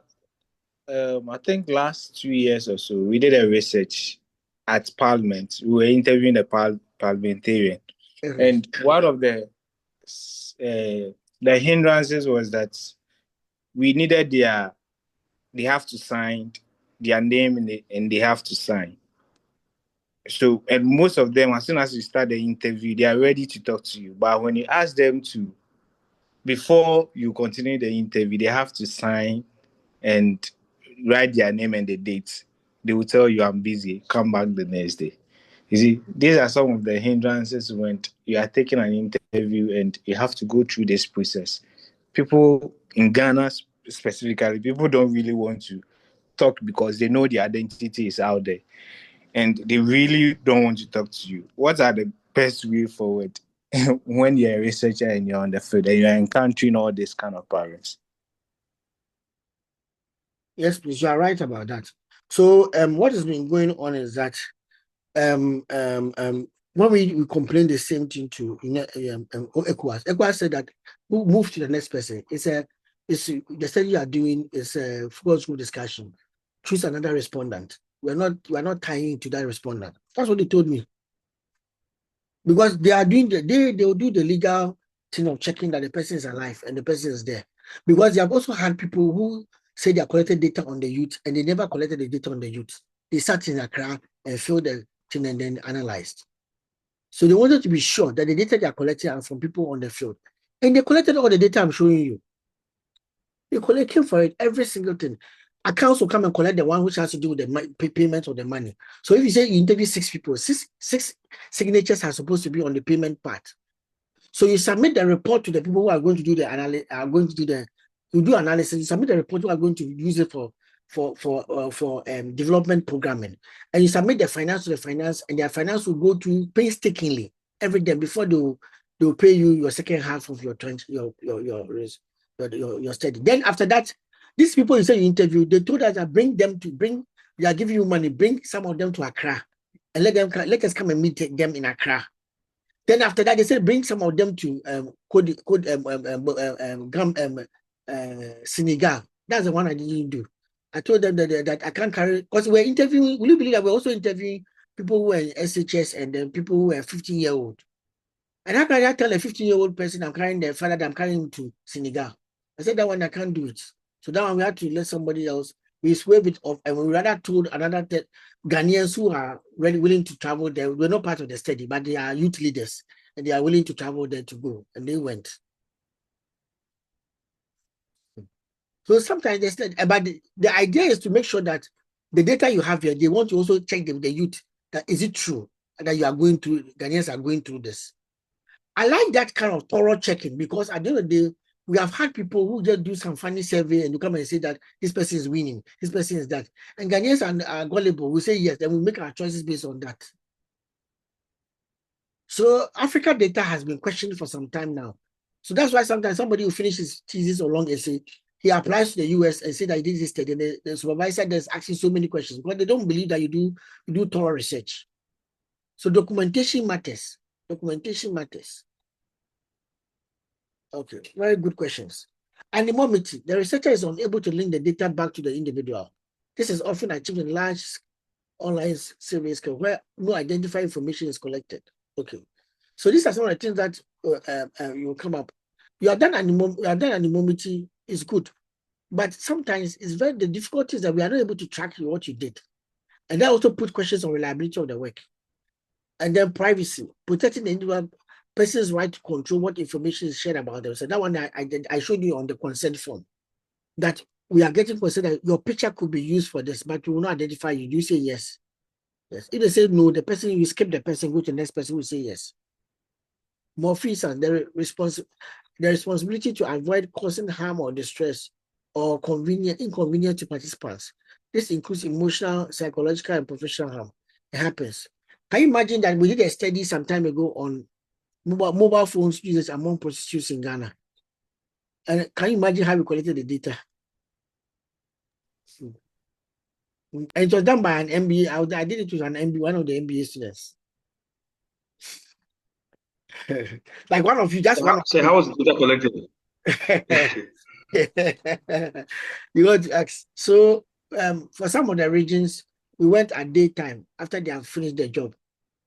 F: I think last 2 years or so, we did a research at Parliament. We were interviewing the parliamentarian, and one of the hindrances was that we needed they have to sign their name and they have to sign. So, and most of them, as soon as you start the interview, they are ready to talk to you. But when you ask them to, before you continue the interview, they have to sign and write their name and the date. They will tell you, I'm busy, come back the next day. You see, these are some of the hindrances when you are taking an interview and you have to go through this process. People in Ghana specifically, people don't really want to talk because they know the identity is out there and they really don't want to talk to you. What are the best way forward when you're a researcher and you're on the field and you're encountering all these kind of problems?
A: Yes, please, you are right about that. So what has been going on is that when we complain the same thing to ECOWAS said that we'll move to the next person. It's the study you are doing is a focus group discussion. Choose another respondent. We're not tying to that respondent. That's what they told me. Because they are doing they will do the legal thing of checking that the person is alive and the person is there. Because they have also had people who say they are collected data on the youth and they never collected the data on the youth. They sat in Accra and filled the thing and then analyzed. So they wanted to be sure that the data they are collecting are from people on the field. And they collected all the data I'm showing you. They collected for it, every single thing. Accounts will come and collect the one which has to do with the payment of the money. So if you say you interview 6 people, six signatures are supposed to be on the payment part. So you submit the report to the people who are going to do the analysis. You do analysis. You submit the report who are going to use it for development programming, and you submit the finance to the finance, and their finance will go to painstakingly every day before they'll pay you your second half of your study. Then after that, these people you say you interview, they told us that they are giving you money, bring some of them to Accra, and let us come and meet them in Accra. Then after that, they said bring some of them to Senegal. That's the one I didn't do. I told them that I can't carry, because we're interviewing, will you believe that we're also interviewing people who are in SHS and then people who are 15-year-old. And how can I tell a 15-year-old person I'm carrying their father that I'm carrying to Senegal? I said that one I can't do it. So that one we had to let somebody else. We swerve it off and we rather told another Ghanaians who are really willing to travel there. We're not part of the study, but they are youth leaders and they are willing to travel there to go. And they went. So sometimes they said, but the idea is to make sure that the data you have here, they want to also check the youth, that is it true that you are going through, Ghanaians are going through this. I like that kind of thorough checking because at the end of the day, we have had people who just do some funny survey and you come and say that this person is winning, this person is that. And Ghanaians are gullible. We say yes, then we make our choices based on that. So Africa data has been questioned for some time now. So that's why sometimes somebody will finish his thesis or long essay, he applies to the US and say that he did this study, and the supervisor is asking so many questions because they don't believe that you do thorough research. So documentation matters. Documentation matters. Okay, very good questions. Anonymity. The researcher is unable to link the data back to the individual. This is often achieved in large online survey scale where no identified information is collected. Okay, so these are some of the things that will come up. You have done anonymity is good, but sometimes it's the difficulty is that we are not able to track what you did, and that also put questions on reliability of the work. And then privacy, protecting the individual person's right to control what information is shared about them. So that one I showed you on the consent form, that we are getting considered, your picture could be used for this, but we will not identify you. You say yes. Yes. If they say no, the person, you skip the person, go to the next person who say yes. More fees and the responsibility to avoid causing harm or distress or inconvenience to participants. This includes emotional, psychological, and professional harm. It happens. Can you imagine that we did a study some time ago on mobile phones users among prostitutes in Ghana? And can you imagine how we collected the data? And it was done by an MBA. I did it with an MBA, one of the MBA students. Like one of you, just one of
G: So how was the data collected?
A: You want to ask. So for some of the regions, we went at daytime after they have finished their job.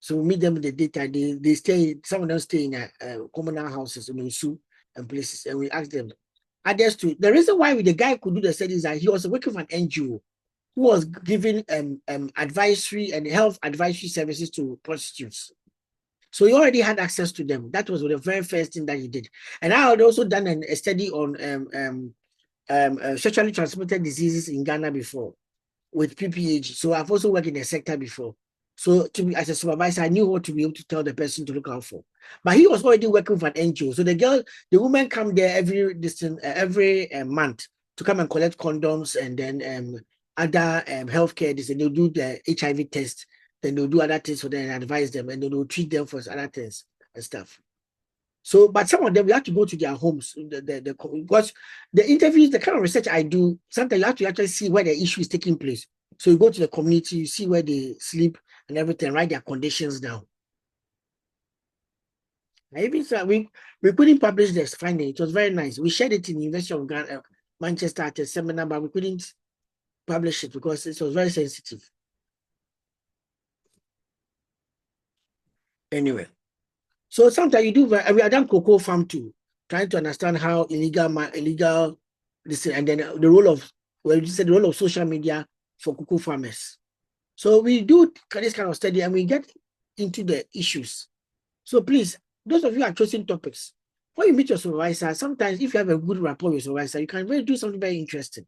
A: So we meet them in the daytime. They stay, some of them stay in communal houses in Usu and places, and we ask them. Others too. The reason why the guy could do the studies is that he was working for an NGO who was giving advisory and health advisory services to prostitutes. So he already had access to them. That was the very first thing that he did. And I had also done a study on sexually transmitted diseases in Ghana before with PPH. So I've also worked in the sector before. So to be as a supervisor, I knew what to be able to tell the person to look out for. But he was already working for an NGO. So the woman come there every month to come and collect condoms and then other healthcare. They'll do the HIV test. Then they'll do other things for them and advise them, and then they'll treat them for other things and stuff. So, but some of them, we have to go to their homes. Because the interviews, the kind of research I do, sometimes you have to actually see where the issue is taking place. So you go to the community, you see where they sleep and everything, write their conditions down. I even said we couldn't publish this finding. It was very nice. We shared it in the University of Ghana, Manchester at a seminar, but we couldn't publish it because it was very sensitive. Anyway, so sometimes you do. We are done cocoa farm too, trying to understand how illegal this, and then the role of the role of social media for cocoa farmers. So we do this kind of study and we get into the issues. So please, those of you who are choosing topics, when you meet your supervisor, sometimes if you have a good rapport with your supervisor, you can really do something very interesting.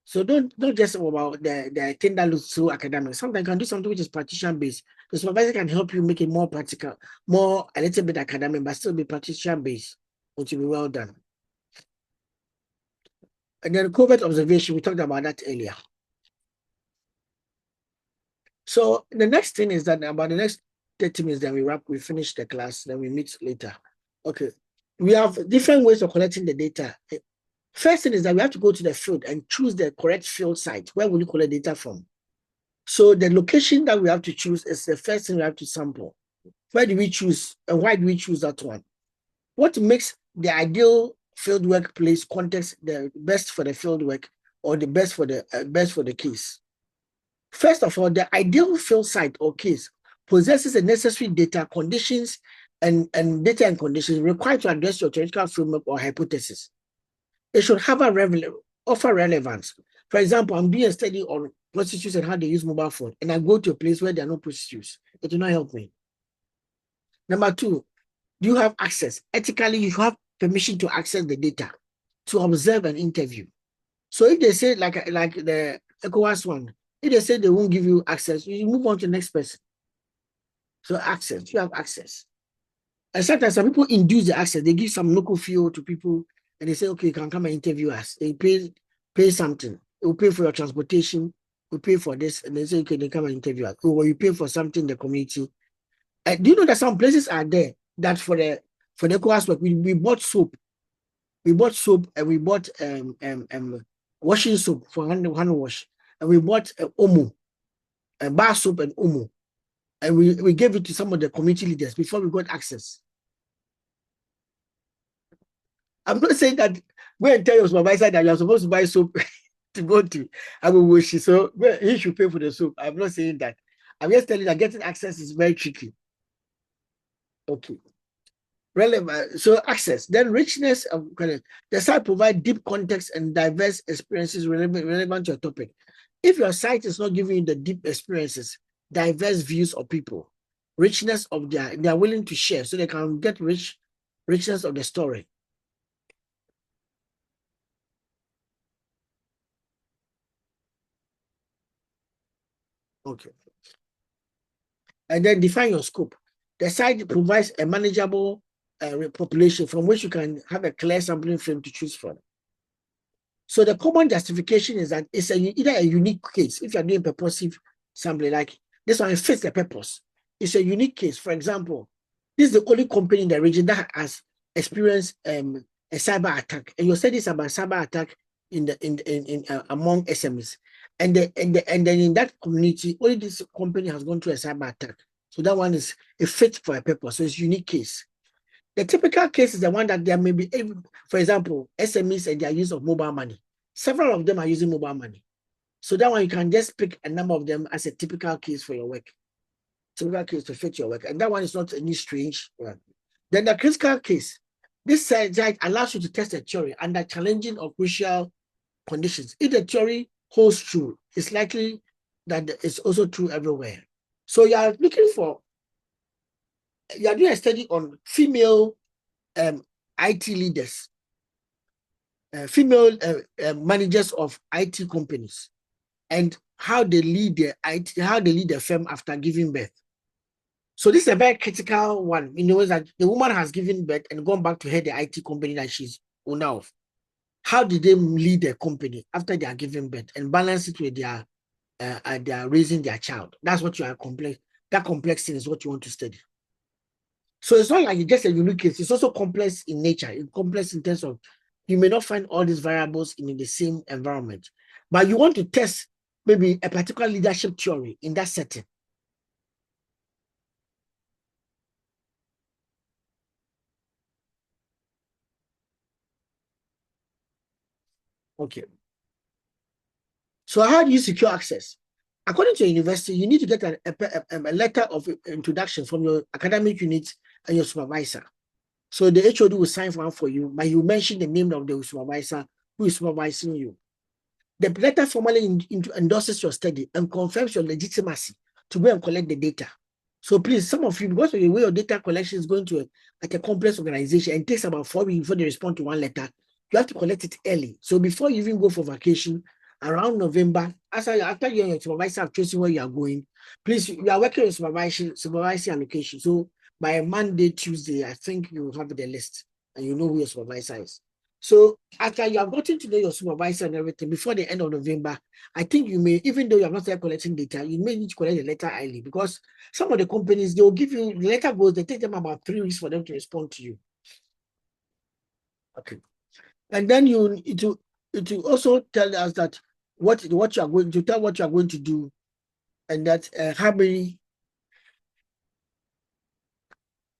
A: So don't just about the thing that looks so academic. Sometimes you can do something which is practitioner based. The supervisor can help you make it more practical, a little bit academic, but still be practitioner based, which will be well done. And then covert observation, we talked about that earlier. So the next thing is that about the next 30 minutes, then we finish the class, then we meet later. Okay. We have different ways of collecting the data. First thing is that we have to go to the field and choose the correct field site. Where will you collect data from? So the location that we have to choose is the first thing we have to sample. Where do we choose and why do we choose that one? What makes the ideal field work place context the best for the field work or the best for the case? First of all, the ideal field site or case possesses the necessary data, conditions, and data and conditions required to address your theoretical framework or hypothesis. It should have offer relevance. For example, I'm doing a study on prostitutes and how they use mobile phone, and I go to a place where there are no prostitutes. It will not help me. Number two, do you have access? Ethically, you have permission to access the data, to observe and interview. So if they say like the ECOWAS one, if they say they won't give you access, you move on to the next person. So access, you have access. And sometimes some people induce the access. They give some local fuel to people and they say, okay, you can come and interview us. They pay something. They will pay for your transportation. We pay for this. And they say, okay, they come and interview us. Or you pay for something in the community. Do you know that some places are there that for the ECOWAS work, we bought soap. We bought soap and we bought washing soap for hand wash. And we bought Omo, bar soap and Omo. And we gave it to some of the community leaders before we got access. I'm not saying that go and tell your supervisor that you're supposed to buy soap to go to Abubushi. So he should pay for the soap. I'm not saying that. I'm just telling you that getting access is very tricky. Okay. Relevant. So access. Then richness of content. The site provides deep context and diverse experiences relevant to your topic. If your site is not giving you the deep experiences, diverse views of people, richness of they are willing to share so they can get richness of the story. Okay. And then define your scope. The site provides a manageable population from which you can have a clear sampling frame to choose from. So the common justification is that it's either a unique case. If you're doing purposive sampling, like this one, it fits the purpose. It's a unique case. For example, this is the only company in the region that has experienced a cyber attack, and your study is about cyber attack among SMEs, and then in that community, only this company has gone through a cyber attack. So that one is a fit for a purpose. So it's a unique case. The typical case is the one that there may be, for example, SMEs and their use of mobile money. Several of them are using mobile money. So that one, you can just pick a number of them as a typical case for your work. Typical case to fit your work. And that one is not any strange one. Then the critical case, this site allows you to test a theory under challenging or crucial conditions. If the theory holds true, it's likely that it's also true everywhere. So you are looking for, you are doing a study on female IT leaders, female managers of IT companies, and how they lead their IT, how they lead the firm after giving birth. So this is a very critical one. In the way that the woman has given birth and gone back to head the IT company that she's owner of. How did they lead the company after they are giving birth and balance it with their they are raising their child? That's what you are complex. That complexity is what you want to study. So it's not like it's just a unique case. It's also complex in nature. It's complex in terms of you may not find all these variables in the same environment, but you want to test maybe a particular leadership theory in that setting. Okay. So how do you secure access? According to your university, you need to get a letter of introduction from your academic unit and your supervisor. So the HOD will sign one for you, but you mention the name of the supervisor who is supervising you. The letter formally endorses your study and confirms your legitimacy to go and collect the data. So please, some of you, because of the way your data collection is going to a complex organization and takes about 4 weeks before they respond to one letter, you have to collect it early. So before you even go for vacation, around November, after you and your supervisor have chosen where you are going, please, you are working on supervising allocation. So by Monday, Tuesday, I think you will have the list and you know who your supervisor is. So after you have gotten to know your supervisor and everything, before the end of November, I think you may, even though you have not started collecting data, you may need to collect the letter early, because some of the companies, they will give you, the letter goes, they take them about 3 weeks for them to respond to you. Okay. And then it will also tell us that what you are going to tell, what you are going to do, and that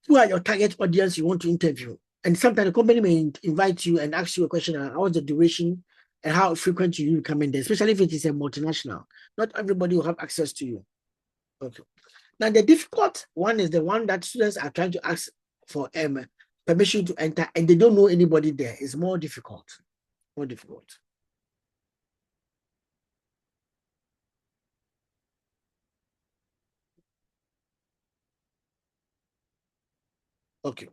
A: who are your target audience you want to interview. And sometimes the company may invite you and ask you a question, what's the duration and how frequent you come in there, especially if it is a multinational. Not everybody will have access to you. Okay. Now, the difficult one is the one that students are trying to ask for permission to enter, and they don't know anybody there. It's more difficult. More difficult. Okay.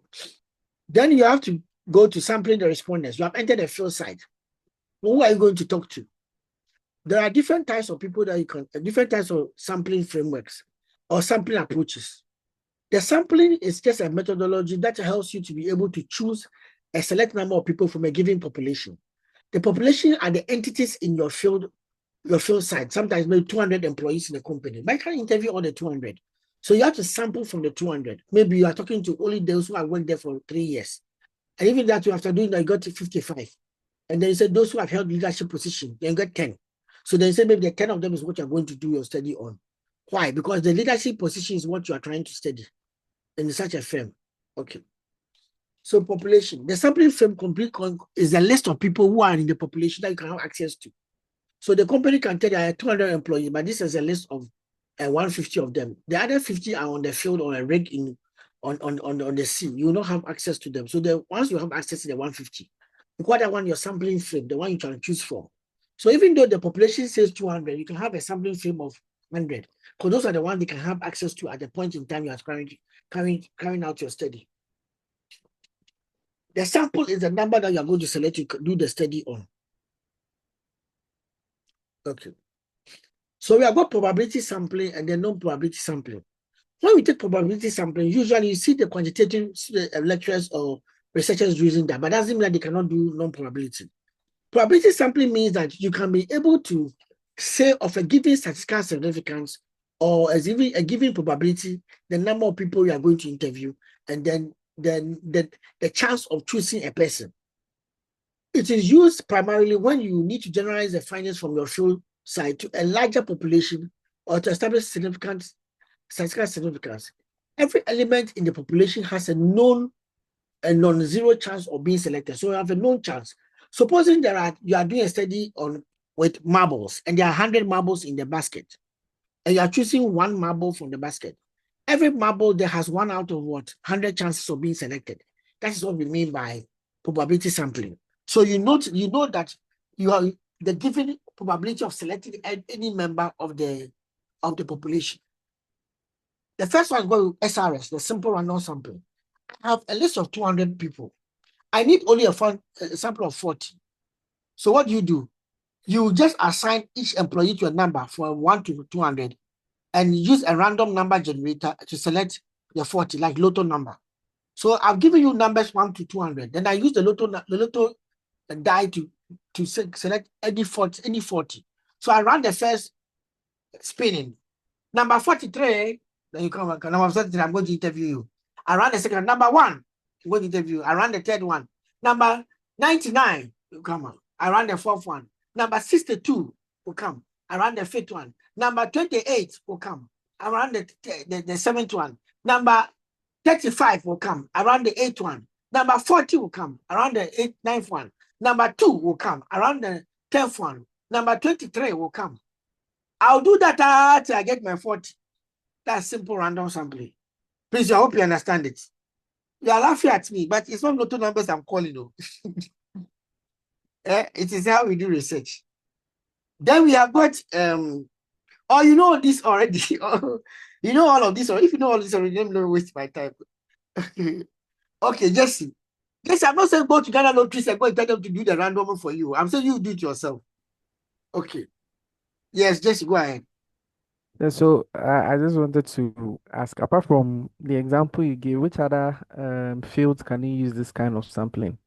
A: Then you have to go to sampling the respondents. You have entered a field site. Who are you going to talk to? There are different types of people that you can, different types of sampling frameworks or sampling approaches. The sampling is just a methodology that helps you to be able to choose a select number of people from a given population. The population are the entities in your field site. Sometimes maybe 200 employees in the company. But I can't interview all the 200. So you have to sample from the 200. Maybe you are talking to only those who have worked there for 3 years. And even that, after doing that, you got to 55. And then you said those who have held leadership position, then you got 10. So then you say maybe the 10 of them is what you're going to do your study on. Why? Because the leadership position is what you are trying to study in such a firm. Okay. So population. The sampling frame complete is a list of people who are in the population that you can have access to. So the company can tell you I have 200 employees, but this is a list of 150 of them. The other 50 are on the field or a rig on the sea. You will not have access to them. So once you have access to the 150, you call that one your sampling frame, the one you can choose from. So even though the population says 200, you can have a sampling frame of 100, because those are the ones they can have access to at the point in time you are carrying out your study. The sample is the number that you are going to select to do the study on. Okay. So we have got probability sampling and then non-probability sampling. When we take probability sampling, usually you see the quantitative lecturers or researchers using that, but that doesn't mean that they cannot do non-probability. Probability sampling means that you can be able to say of a given statistical significance or as even a given probability, the number of people you are going to interview, and then the chance of choosing a person. It is used primarily when you need to generalize the findings from your field side to a larger population or to establish significant statistical significance. Every element in the population has a known and non-zero chance of being selected. So you have a known chance. Supposing you are doing a study with marbles and there are 100 marbles in the basket, and you are choosing one marble from the basket. Every marble there has 1 out of 100 chances of being selected. That is what we mean by probability sampling. So you know that you are the given probability of selecting any member of the population. The first one is going to SRS, the simple random sampling. I have a list of 200 people. I need only a sample of 40. So what do? You just assign each employee to a number from 1 to 200 and use a random number generator to select the 40, like Lotto number. So I've given you numbers 1 to 200. Then I use the Lotto die to select any 40. So I run the first spinning. Number 43, then you come back. Number 43, I'm going to interview you. I run the second. Number 1, I'm going to interview you. I run the third one. Number 99, you come on. I run the fourth one. Number 62 will come. I run the fifth one. Number 28 will come. I run the seventh one. Number 35 will come. I run the eighth one. Number 40 will come. Around the ninth one. Number 2 will come. Around the 10th one. Number 23 will come. I'll do that till I get my 40. That's simple random sampling. Please, I hope you understand it. You are laughing at me, but it's not Lotto numbers I'm calling you. It is how we do research. Then we have got oh, you know this already. You know all of this, or if you know all this already, let me not waste my time. Okay, Jesse. Yes, I'm not saying go to Ghana Lotteries and go and tell them to do the random for you. I'm saying you do it yourself. Okay. Yes, Jesse, go ahead.
D: Yeah, so I just wanted to ask, apart from the example you gave, which other fields can you use this kind of sampling?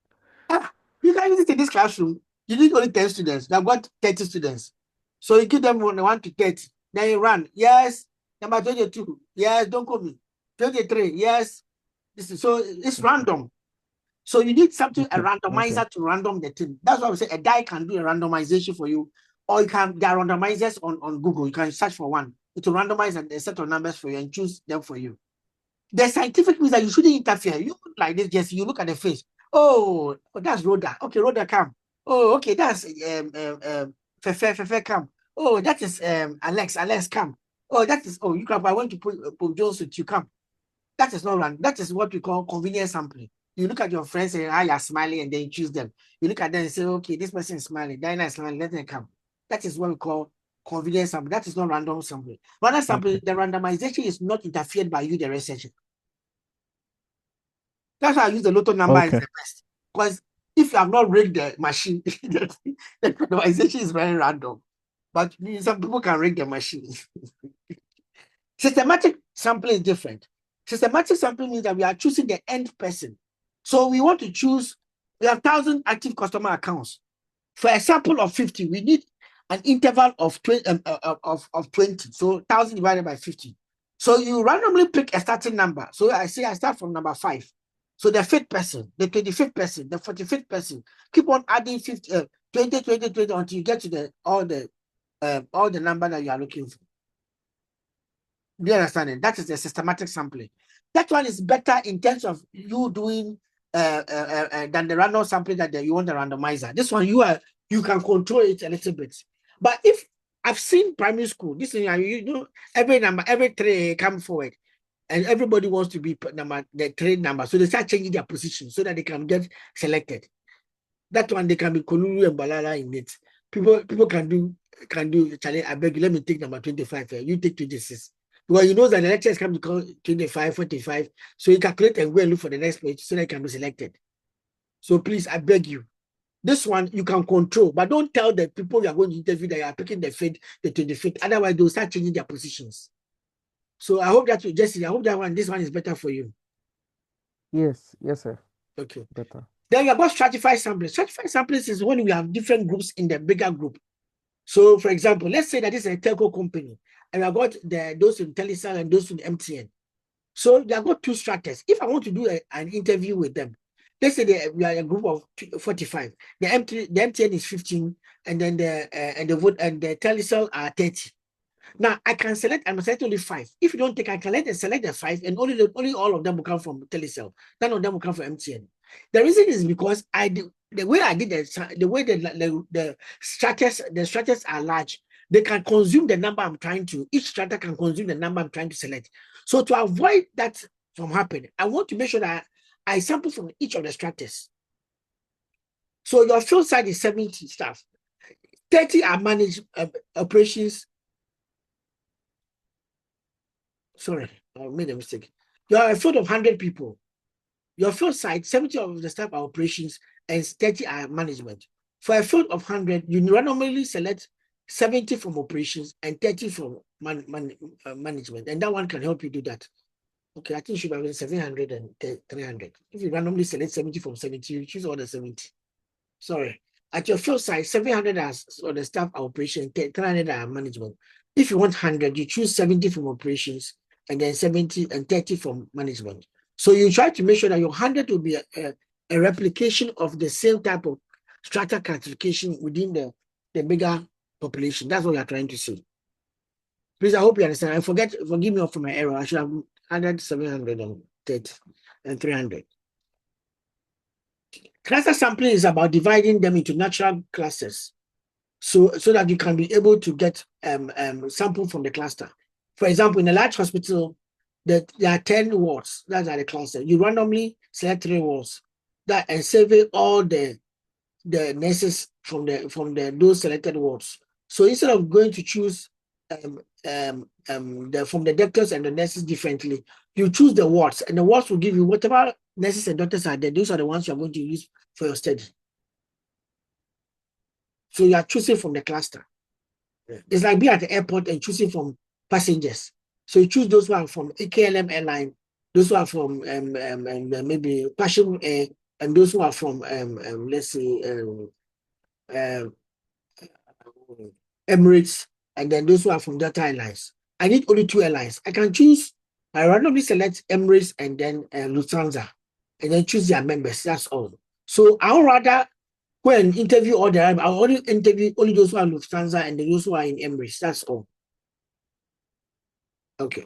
A: You can use it in this classroom. You need only 10 students. I've got 30 students. So you give them 1 to 30. Then you run. Yes. Number 22. Yes, don't call me. 23. Yes. So it's random. So you need something, a randomizer to random the thing. That's why we say a die can do a randomization for you. Or there are randomizers on Google. You can search for one. It will randomize a set of numbers for you and choose them for you. The scientific means that you shouldn't interfere. You look like this, Jesse. You look at the face. Oh, that's Rhoda. Okay, Rhoda, come. Oh, okay, that's Fefe, come. Oh, that is Alex. Alex, come. Oh, that is you come. I want to put Jones with you. Come. That is not random. That is what we call convenience sampling. You look at your friends and how you're smiling, and then you choose them. You look at them and say, okay, this person is smiling. Diana is smiling. Let them come. That is what we call convenience sampling. That is not random sampling. Random sampling, the randomization is not interfered by you, the researcher. That's why I use the Lotto number as the best. Because if you have not rigged the machine, the randomization is very random. But some people can rig the machine. Systematic sampling is different. Systematic sampling means that we are choosing the end person. So we want to choose, we have 1,000 active customer accounts. For a sample of 50, we need an interval of 20. So 1,000 divided by 50. So you randomly pick a starting number. So I say I start from number 5. So the 5th person, the 25th person, the 45th person, keep on adding 50, 20 until you get to all the number that you are looking for. Do you understand it? That is the systematic sampling. That one is better in terms of you doing than the random sampling that you want the randomizer. This one you can control it a little bit. But if I've seen primary school, this thing you know every 3 come forward, and everybody wants to be the 3 number, so they start changing their position so that they can get selected. That one they can be Kolulu and Balala in it. People can do Charlie, I beg you, let me take number 25. You take 26. Well, you know that the lecturers come to call 25, 45. So you calculate and go and look for the next page so they can be selected. So please, I beg you, This one you can control, but don't tell the people you are going to interview that you are picking the 25th. Otherwise, they'll start changing their positions. So I hope that Jesse, I hope that this one is better for you.
D: Yes, sir.
A: Okay.
D: Better.
A: Then we have got stratified sampling. Stratified sampling is when we have different groups in the bigger group. So, for example, let's say that this is a telco company, and we have got those in Telecel and those in MTN. So they have got two stratas. If I want to do an interview with them, let's say we are a group of 45. The MTN is 15, and then the Telecel are 30. Now I can select. I'm select only 5. If you don't take, I can select the 5, and only all of them will come from Telecel. None of them will come from MTN. The reason is because the way I did the way the stratas are large. They can consume the number I'm trying to. Each strata can consume the number I'm trying to select. So to avoid that from happening, I want to make sure that I sample from each of the stratas. So your field side is 70 staff. 30 are managed operations. Sorry, I made a mistake. You are a field of 100 people. Your field side, 70 of the staff are operations and 30 are management. For a field of 100, you randomly select 70 from operations and 30 from management. And that one can help you do that. Okay, I think it should have been 700 and 300. If you randomly select 70 from 70, you choose all the 70. Sorry. At your field side, 700 are the staff are operation, 300 are management. If you want 100, you choose 70 from operations and then 70 and 30 from management. So you try to make sure that your 100 will be a replication of the same type of strata classification within the bigger population. That's what we are trying to say. Please, I hope you understand. Forgive me for my error. I should have added 730 and 300. Cluster sampling is about dividing them into natural clusters so that you can be able to get sample from the cluster. For example, in a large hospital, there are 10 wards. That's the cluster. You randomly select 3 wards and survey all the nurses from those selected wards. So instead of going to choose from the doctors and the nurses differently, you choose the wards, and the wards will give you whatever nurses and doctors are there. Those are the ones you are going to use for your study. So you are choosing from the cluster. It's like being at the airport and choosing from passengers. So you choose those who are from KLM airline, those who are from maybe Passion Air, and those who are from let's say Emirates, and then those who are from Delta Airlines. I need only 2 airlines. I can choose. I randomly select Emirates and then Lufthansa, and then choose their members. That's all. So I would rather go and interview all the time. I'll only interview only those who are Lufthansa and those who are in Emirates. That's all. Okay.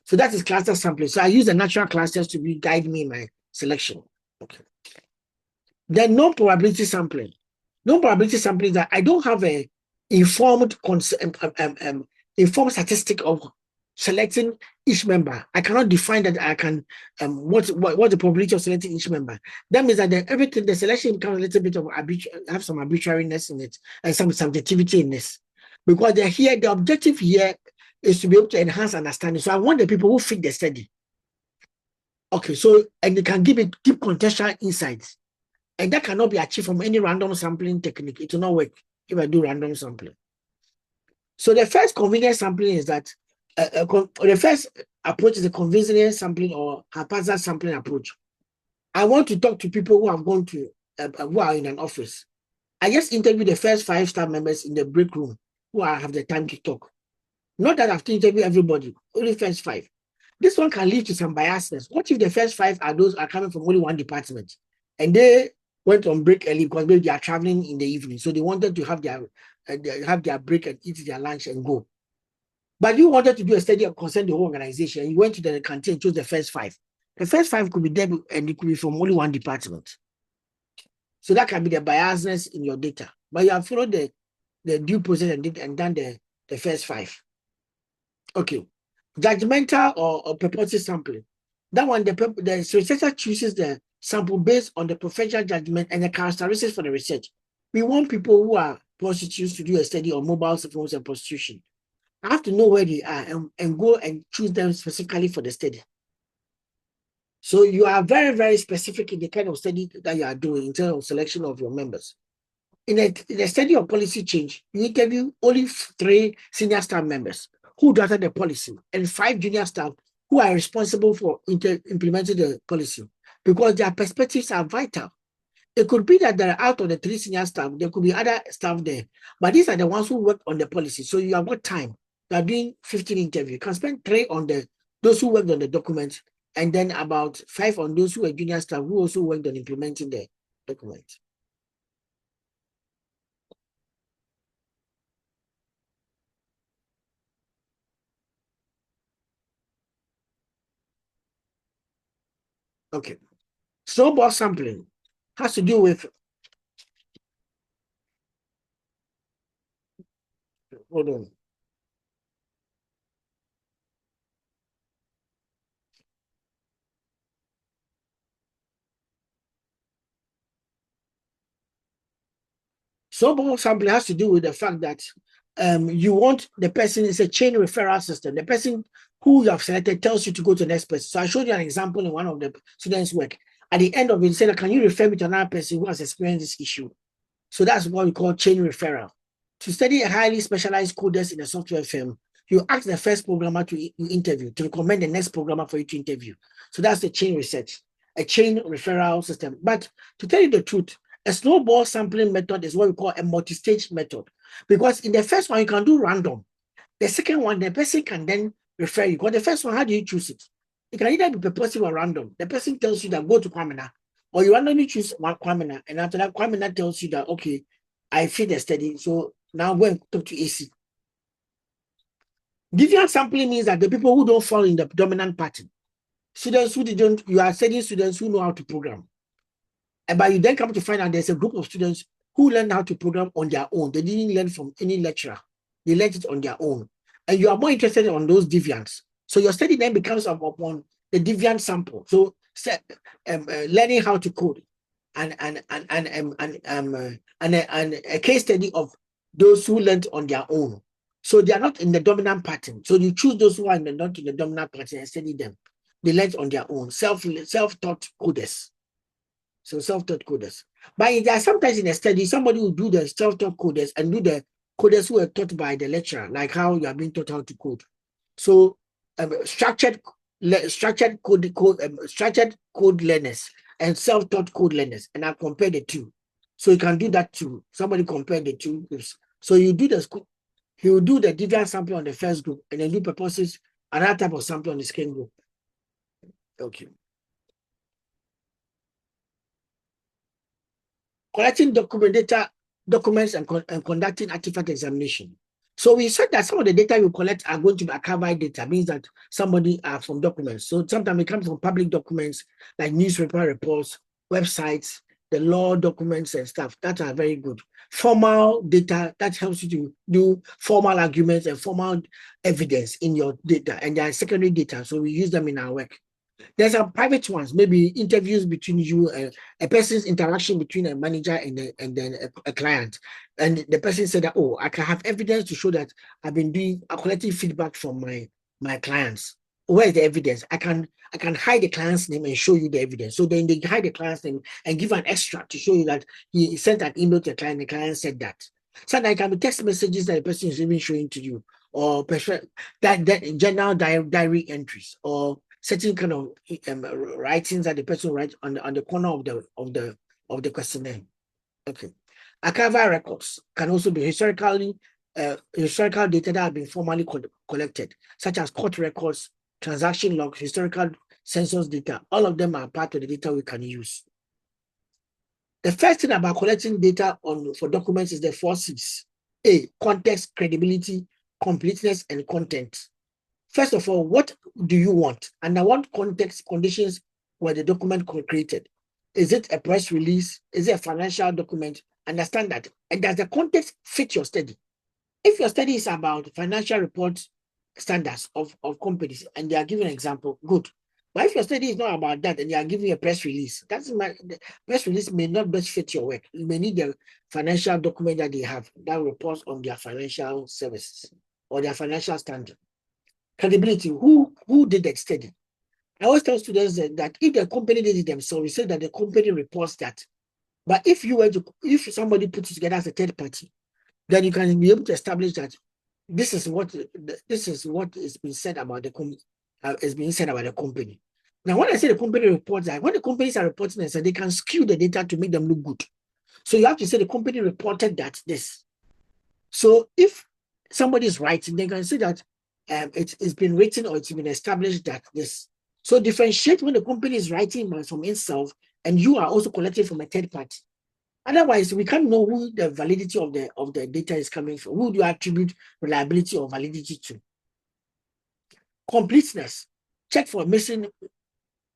A: So that is cluster sampling. So I use the natural clusters to guide me in my selection. Okay. Then non-probability sampling. Non-probability sampling is that I don't have a informed statistic of selecting each member. I cannot define that. I can what's the probability of selecting each member. That means that everything, the selection becomes a little bit of have some arbitrariness in it and some subjectivity in this, because the objective here is to be able to enhance understanding. So I want the people who fit the study. Okay, so and they can give it deep contextual insights. And that cannot be achieved from any random sampling technique. It will not work if I do random sampling. So the first convenience sampling is that the first approach is a convenience sampling or haphazard sampling approach. I want to talk to people who have gone to who are in an office. I just interview the first 5 staff members in the break room who have the time to talk. Not that I have to interview everybody, only first 5. This one can lead to some biasness. What if the first 5 are coming from only one department and they went on break early because maybe they are traveling in the evening, so they wanted to have their break and eat their lunch and go. But you wanted to do a study of concern the whole organization. You went to the canteen and chose the first 5. The first 5 could be there and it could be from only one department. So that can be the biasness in your data. But you have followed the due process and done the first 5. Okay. Judgmental or purposive sampling. That one, the researcher chooses the sample based on the professional judgment and the characteristics for the research. We want people who are prostitutes to do a study on mobile phones and prostitution. I have to know where they are and go and choose them specifically for the study. So you are very, very specific in the kind of study that you are doing in terms of selection of your members. In a study of policy change, you interview only 3 senior staff members who drafted the policy and 5 junior staff who are responsible for implementing the policy, because their perspectives are vital. It could be that there are, out of the 3 senior staff, there could be other staff there, but these are the ones who work on the policy. So you have got time. You are doing 15 interviews. You can spend 3 on those who worked on the document, and then about 5 on those who are junior staff who also worked on implementing the document. Okay. Snowball sampling has to do with, hold on. Snowball sampling has to do with the fact that you want the person, it's a chain referral system. The person who you have selected tells you to go to the next person. So I showed you an example in one of the students' work. At the end of it, said, can you refer me to another person who has experienced this issue? So that's what we call chain referral. To study a highly specialized coders in a software firm, you ask the first programmer to interview, to recommend the next programmer for you to interview. So that's the chain research, a chain referral system. But to tell you the truth, a snowball sampling method is what we call a multi-stage method. Because in the first one, you can do random. The second one, the person can then refer you. Because the first one, how do you choose it? It can either be purposive or random. The person tells you that go to Kwamina, or you randomly choose one Kwamina, and after that, Kwamina tells you that, okay, I feel the study, so now go and talk to AC. Deviant sampling means that the people who don't fall in the dominant pattern, students who didn't, you are studying students who know how to program. And but you then come to find out there's a group of students who learn how to program on their own. They didn't learn from any lecturer. They learned it on their own. And you are more interested on those deviants. So your study then becomes upon the deviant sample. So learning how to code and a case study of those who learned on their own. So they are not in the dominant pattern. So you choose those who are not in the dominant pattern and study them. They learned on their own, self-taught coders. So self-taught coders. But there are sometimes in a study, somebody will do the self-taught coders and do the coders who were taught by the lecturer, like how you are being taught how to code. So structured code learners and self-taught code learners, and I compare the two. So you can do that too. Somebody compare the two groups. So you do he will do the deviant sample on the first group, and then do purposes another type of sample on the second group. Okay. Collecting documents and conducting artifact examination. So we said that some of the data you collect are going to be archived data, means that somebody are from documents. So sometimes it comes from public documents like newspaper reports, websites, the law documents and stuff that are very good. Formal data that helps you to do formal arguments and formal evidence in your data, and there are secondary data. So we use them in our work. There's some private ones, maybe interviews between you and a person's interaction between a manager and then a client. And the person said that, oh, I can have evidence to show that I've been collecting feedback from my clients. Where is the evidence? I can hide the client's name and show you the evidence. So then they hide the client's name and give an extract to show you that he sent an email to the client said that. Sometimes it can be text messages that the person is even showing to you, or that general diary entries, or certain kind of writings that the person writes on the corner of the questionnaire. Okay. Archival records can also be historical data that have been formally collected, such as court records, transaction logs, historical census data. All of them are part of the data we can use. The first thing about collecting data for documents is the 4 C's. A, context, credibility, completeness, and content. First of all, what do you want? And what context conditions were the document created? Is it a press release? Is it a financial document? Understand that. And does the context fit your study? If your study is about financial report standards of companies and they are giving an example, good. But if your study is not about that and they are giving a press release, the press release may not best fit your work. You may need the financial document that they have that reports on their financial services or their financial standard. Credibility, who did that study? I always tell students that if the company did it themselves, we say that the company reports that. But if somebody puts it together as a third party, then you can be able to establish that this is what is being said about the company. Is being said about the company. Now, when I say the company reports that, when the companies are reporting this, they can skew the data to make them look good. So you have to say the company reported that this. So if somebody is writing, they can say that it's been written or it's been established that this. So differentiate when the company is writing from itself and you are also collecting from a third party. Otherwise, we can't know who the validity of the data is coming from. Who do you attribute reliability or validity to? Completeness. Check for missing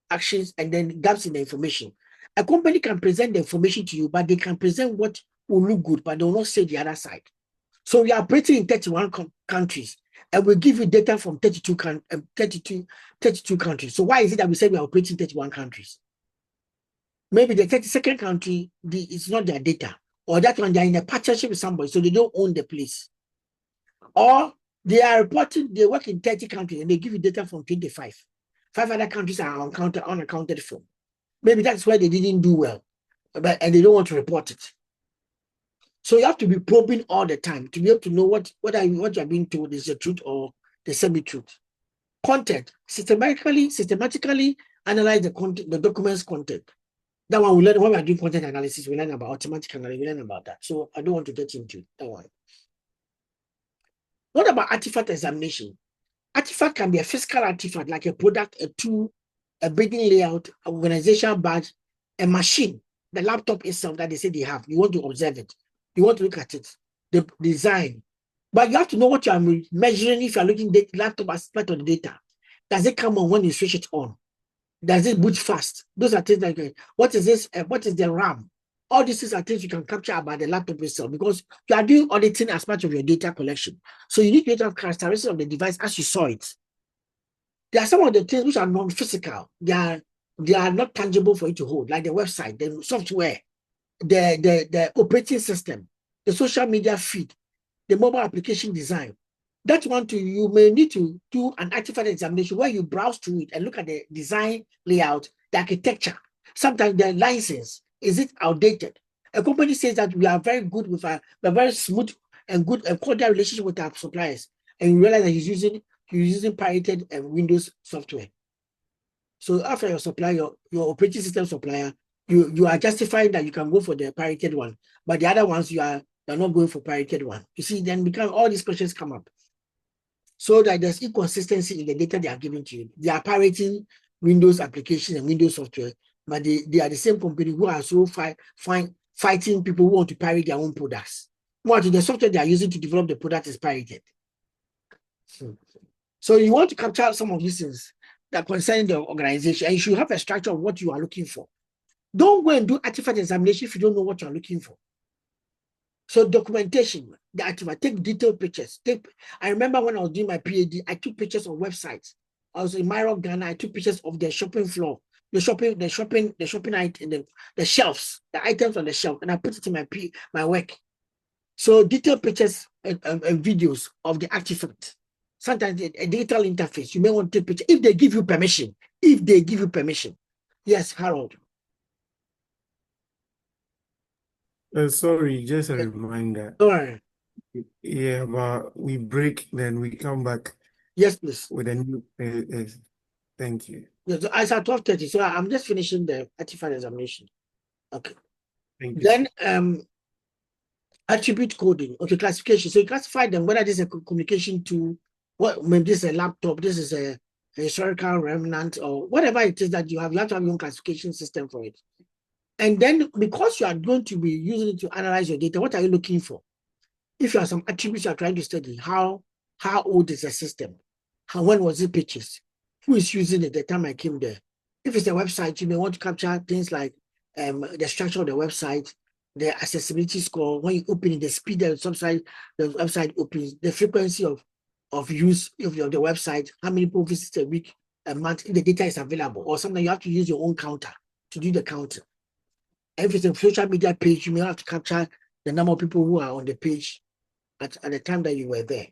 A: actions and then gaps in the information. A company can present the information to you, but they can present what will look good, but they will not say the other side. So we are operating in 31 countries, and we give you data from 32 countries. So why is it that we say we are operating in 31 countries? Maybe the 32nd country, it's not their data, or that one they're in a partnership with somebody, so they don't own the place. Or they are reporting, they work in 30 countries and they give you data from 25. 5 other countries are unaccounted for. Maybe that's why they didn't do well, and they don't want to report it. So you have to be probing all the time to be able to know what you're being told is the truth or the semi-truth. Content, systematically analyze the content, the document's content. That one we learn when we are doing content analysis, we learn about automatic analysis, we learn about that. So I don't want to get into that one. What about artifact examination? Artifact can be a physical artifact like a product, a tool, a building layout, an organizational badge, a machine, the laptop itself that they say they have. You want to observe it. You want to look at it, the design. But you have to know what you are measuring if you are looking at the laptop as part of the data. Does it come on when you switch it on? Does it boot fast? Those are things like, what is this? What is the RAM? All these things are things you can capture about the laptop itself because you are doing auditing as part of your data collection. So you need to have characteristics of the device as you saw it. There are some of the things which are non-physical. They are not tangible for you to hold, like the website, the software, the operating system, the social media feed, the mobile application design. That one too, you may need to do an artifact examination where you browse through it and look at the design layout, the architecture, sometimes the license. Is it outdated? A company says that we are very good with a very smooth and good and cordial relationship with our suppliers, and you realize that he's using pirated Windows software. So after your supplier, your operating system supplier, you are justifying that you can go for the pirated one, but the other ones you're not going for pirated one. You see, then because all these questions come up. So that there's inconsistency in the data they are giving to you. They are pirating Windows applications and Windows software, but they are the same company who are so fighting people who want to pirate their own products. What the software they are using to develop the product is pirated. So you want to capture some of these things that concern the organization, and you should have a structure of what you are looking for. Don't go and do artifact examination if you don't know what you're looking for. So documentation, the artifact, take detailed pictures. I remember when I was doing my PhD, I took pictures of websites. I was in Myrock, Ghana. I took pictures of the shopping floor, the shopping item, the shelves, the items on the shelf, and I put it in my work. So detailed pictures and videos of the artifact. Sometimes a digital interface, you may want to take picture if they give you permission. If they give you permission. Yes, Harold.
H: Sorry, just a reminder.
A: All right.
H: Yeah, but we break, then we come back.
A: Yes, please.
H: With a new. Thank you.
A: Yes, it's at 12:30, so I'm just finishing the artifact examination. Okay.
H: Thank you.
A: Then attribute coding. Okay, classification. So you classify them whether this is a communication tool, maybe this is a laptop, this is a historical remnant, or whatever it is that you have to have your own classification system for it. And then because you are going to be using it to analyze your data, what are you looking for? If you have some attributes you are trying to study, how old is the system? When was it purchased? Who is using it the time I came there? If it's a website, you may want to capture things like the structure of the website, the accessibility score, when you open it, the speed that the website opens, the frequency of use of the website, how many people visit a week, a month, if the data is available, or something you have to use your own counter to do the counter. If it's a social media page, you may have to capture the number of people who are on the page at the time that you were there.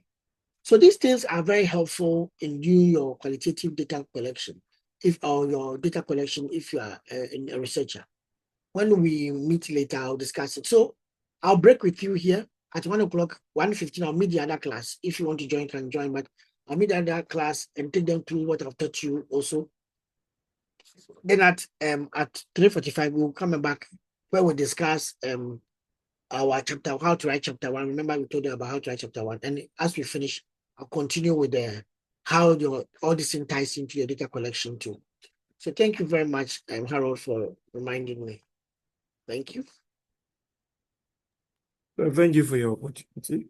A: So these things are very helpful in doing your qualitative data collection. or your data collection if you are a researcher. When we meet later, I'll discuss it. So I'll break with you here at 1 o'clock, 1:15. I'll meet the other class. If you want to join, can join, but I'll meet the other class and take them through what I've taught you also. Then at 3:45, we'll come back where we discuss our chapter, how to write chapter 1. Remember, we told you about how to write chapter 1. And as we finish, I'll continue with how all this thing ties into your data collection too. So thank you very much, Harold, for reminding me. Thank you.
H: Thank you for your opportunity.